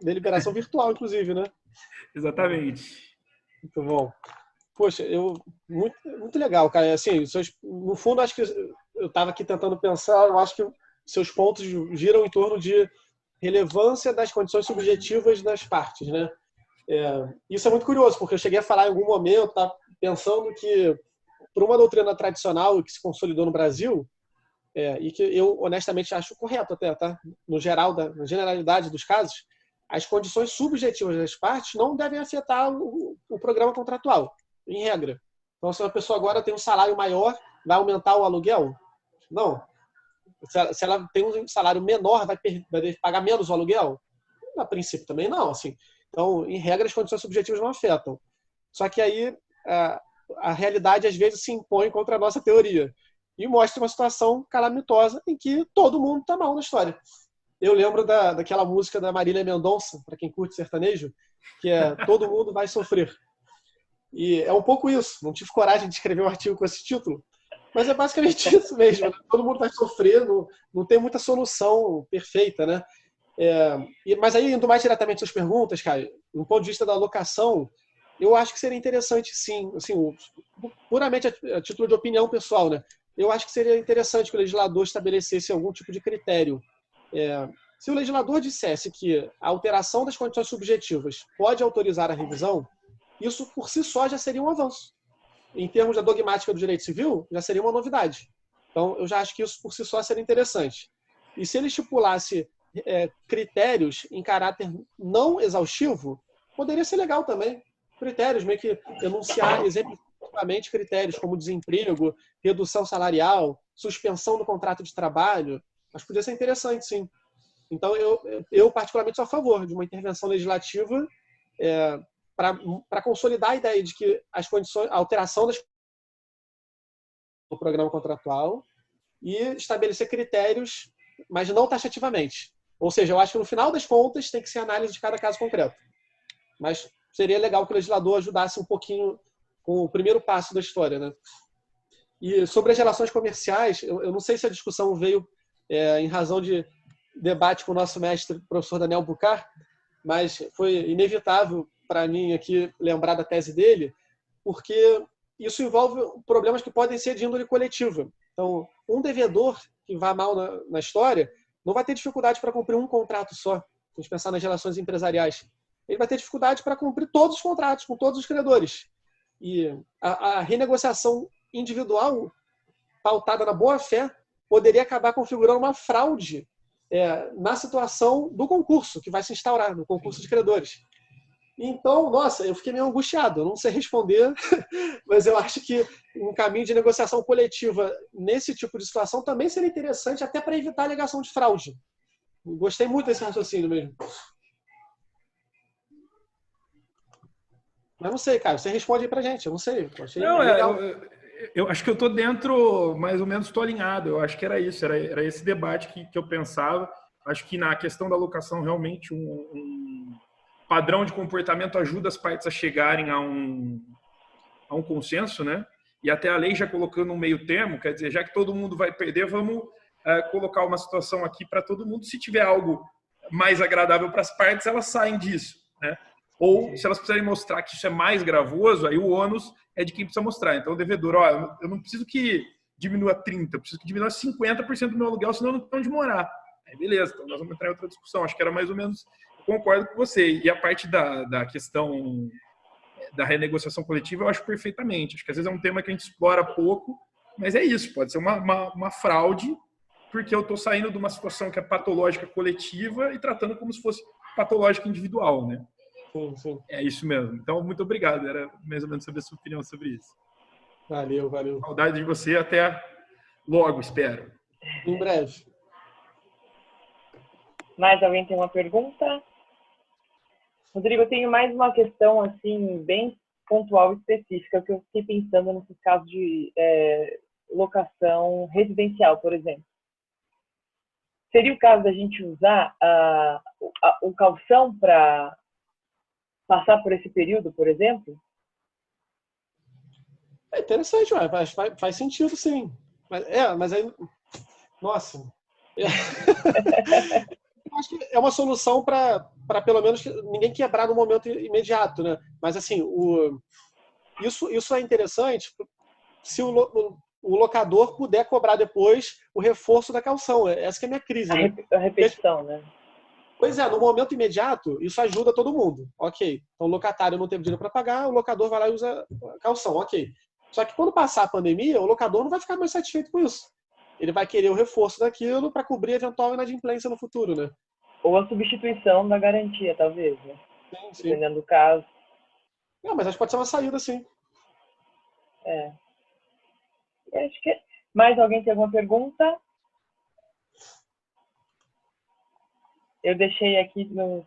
deliberação virtual, inclusive, né? Exatamente. Muito bom. Poxa, muito legal, cara. Assim, no fundo, acho que eu estava aqui tentando pensar, eu acho que seus pontos giram em torno de relevância das condições subjetivas das partes, né? Isso é muito curioso, porque eu cheguei a falar em algum momento, tá, pensando que, por uma doutrina tradicional que se consolidou no Brasil, e que eu honestamente acho correto até, tá? No geral, na generalidade dos casos, as condições subjetivas das partes não devem afetar o programa contratual, em regra. Então, se uma pessoa agora tem um salário maior, vai aumentar o aluguel? Não. Se ela tem um salário menor, vai pagar menos o aluguel? A princípio também não. Assim. Então, em regra, as condições subjetivas não afetam. Só que aí a realidade, às vezes, se impõe contra a nossa teoria e mostra uma situação calamitosa em que todo mundo está mal na história. Eu lembro daquela música da Marília Mendonça, para quem curte sertanejo, que é Todo Mundo Vai Sofrer. E é um pouco isso. Não tive coragem de escrever um artigo com esse título, mas é basicamente isso mesmo. Né? Todo mundo vai sofrer, não tem muita solução perfeita, né? Mas aí, indo mais diretamente às suas perguntas, Caio, do ponto de vista da alocação, eu acho que seria interessante, sim, assim, puramente a título de opinião pessoal, né? Eu acho que seria interessante que o legislador estabelecesse algum tipo de critério. Se o legislador dissesse que a alteração das condições subjetivas pode autorizar a revisão, isso por si só já seria um avanço. Em termos da dogmática do direito civil, já seria uma novidade. Então, eu já acho que isso por si só seria interessante. E se ele estipulasse critérios em caráter não exaustivo, poderia ser legal também. Critérios, meio que enunciar exemplificativamente critérios como desemprego, redução salarial, suspensão do contrato de trabalho. Mas podia ser interessante, sim. Então, eu particularmente sou a favor de uma intervenção legislativa para consolidar a ideia de que a alteração do programa contratual e estabelecer critérios, mas não taxativamente. Ou seja, eu acho que no final das contas tem que ser análise de cada caso concreto. Mas seria legal que o legislador ajudasse um pouquinho com o primeiro passo da história, né? E sobre as relações comerciais, eu não sei se a discussão veio em razão de debate com o nosso mestre, professor Daniel Bucar, mas foi inevitável para mim aqui lembrar da tese dele, porque isso envolve problemas que podem ser de índole coletiva. Então, um devedor que vá mal na história não vai ter dificuldade para cumprir um contrato só. Se a gente pensar nas relações empresariais, ele vai ter dificuldade para cumprir todos os contratos com todos os credores. E a renegociação individual, pautada na boa-fé, poderia acabar configurando uma fraude na situação do concurso, que vai se instaurar, no concurso de credores. Então, nossa, eu fiquei meio angustiado, eu não sei responder, mas eu acho que um caminho de negociação coletiva nesse tipo de situação também seria interessante, até para evitar a alegação de fraude. Gostei muito desse raciocínio mesmo. Mas não sei, cara, você responde aí pra gente, eu não sei. Eu achei legal. Eu acho que eu estou dentro, mais ou menos estou alinhado, eu acho que era isso, era esse debate que eu pensava. Acho que na questão da alocação, realmente, um padrão de comportamento ajuda as partes a chegarem a um consenso, né? E até a lei já colocando um meio termo, quer dizer, já que todo mundo vai perder, vamos colocar uma situação aqui para todo mundo. Se tiver algo mais agradável para as partes, elas saem disso, né? Ou, se elas precisarem mostrar que isso é mais gravoso, aí o ônus é de quem precisa mostrar. Então, o devedor, eu não preciso que diminua 30%, eu preciso que diminua 50% do meu aluguel, senão eu não tenho onde morar. Aí, beleza, então nós vamos entrar em outra discussão. Acho que era mais ou menos, eu concordo com você. E a parte da questão da renegociação coletiva, eu acho perfeitamente. Acho que às vezes é um tema que a gente explora pouco, mas é isso, pode ser uma fraude, porque eu estou saindo de uma situação que é patológica coletiva e tratando como se fosse patológica individual, né? Sim, sim. É isso mesmo. Então, muito obrigado. Era mais ou menos saber a sua opinião sobre isso. Valeu. Saudade de você. Até logo, espero. Em breve. Mais alguém tem uma pergunta? Rodrigo, eu tenho mais uma questão assim bem pontual específica, que eu fiquei pensando nesses casos de locação residencial, por exemplo. Seria o caso da gente usar o calção para passar por esse período, por exemplo? É interessante, faz sentido, sim. Mas aí... Nossa... Eu acho que é uma solução para pelo menos ninguém quebrar no momento imediato, né? Mas assim, isso é interessante se o locador puder cobrar depois o reforço da calção. Essa que é a minha crise, né? A repetição, né? Pois é, no momento imediato, isso ajuda todo mundo. Ok. Então o locatário não teve dinheiro para pagar, o locador vai lá e usa a calção. Ok. Só que quando passar a pandemia, o locador não vai ficar mais satisfeito com isso. Ele vai querer o reforço daquilo para cobrir eventual inadimplência no futuro, né? Ou a substituição da garantia, talvez, né? Sim. Dependendo do caso. Não, mas acho que pode ser uma saída, sim. Acho que... Mais alguém tem alguma pergunta? Eu deixei aqui no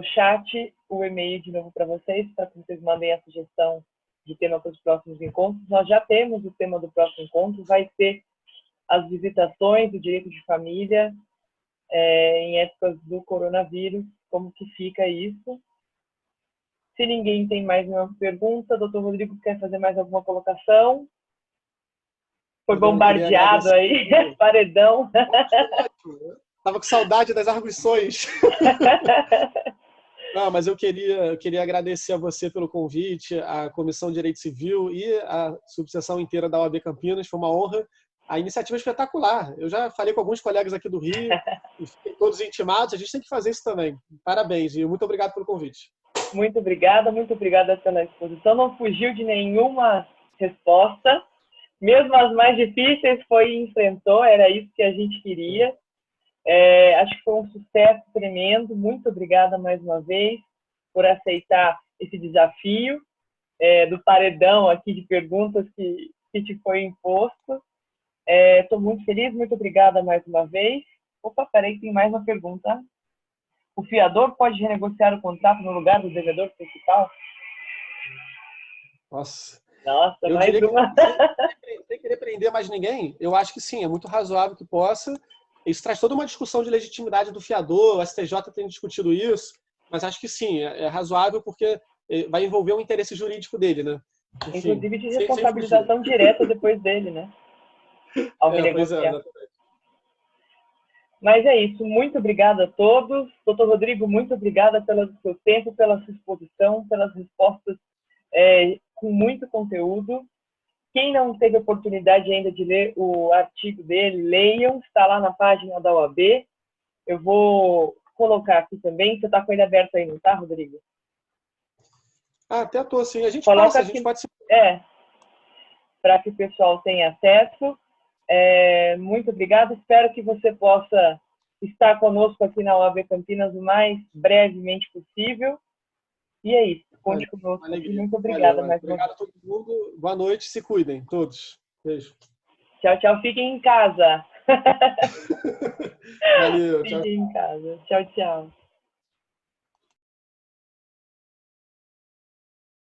chat o e-mail de novo para vocês que vocês mandem a sugestão de tema para os próximos encontros. Nós já temos o tema do próximo encontro, vai ser as visitações, o direito de família, em épocas do coronavírus, como que fica isso. Se ninguém tem mais nenhuma pergunta, doutor Rodrigo quer fazer mais alguma colocação? Foi bombardeado aí, paredão. Tava com saudade das arguições. Não, mas eu queria agradecer a você pelo convite, a Comissão de Direito Civil e a subseção inteira da OAB Campinas. Foi uma honra. A iniciativa é espetacular. Eu já falei com alguns colegas aqui do Rio, e fiquei todos intimados. A gente tem que fazer isso também. Parabéns e muito obrigado pelo convite. Muito obrigada pela exposição. Não fugiu de nenhuma resposta. Mesmo as mais difíceis enfrentou, era isso que a gente queria. Acho que foi um sucesso tremendo. Muito obrigada mais uma vez por aceitar esse desafio do paredão aqui de perguntas que te foi imposto. Estou muito feliz, muito obrigada mais uma vez. Opa, peraí, tem mais uma pergunta. O fiador pode renegociar o contrato no lugar do devedor principal? Nossa, eu mais diria uma. Sem querer prender mais ninguém, eu acho que sim, é muito razoável que possa. Isso traz toda uma discussão de legitimidade do fiador, o STJ tem discutido isso, mas acho que sim, é razoável porque vai envolver um interesse jurídico dele, né? Enfim, inclusive de responsabilização direta depois dele, né? Ao renegociar. Mas é isso, muito obrigada a todos. Doutor Rodrigo, muito obrigada pelo seu tempo, pela sua exposição, pelas respostas com muito conteúdo. Quem não teve oportunidade ainda de ler o artigo dele, leiam, está lá na página da OAB. Eu vou colocar aqui também. Você está com ele aberto aí, não está, Rodrigo? Até estou, sim. A gente coloca a gente pode... para que o pessoal tenha acesso. Muito obrigada. Espero que você possa estar conosco aqui na OAB Campinas o mais brevemente possível. E é isso. Conte conosco. Muito obrigada mais uma vez. Obrigado a todo mundo. Boa noite. Se cuidem, todos. Beijo. Tchau, tchau. Fiquem em casa. Valeu. Fiquem em casa. Tchau, tchau.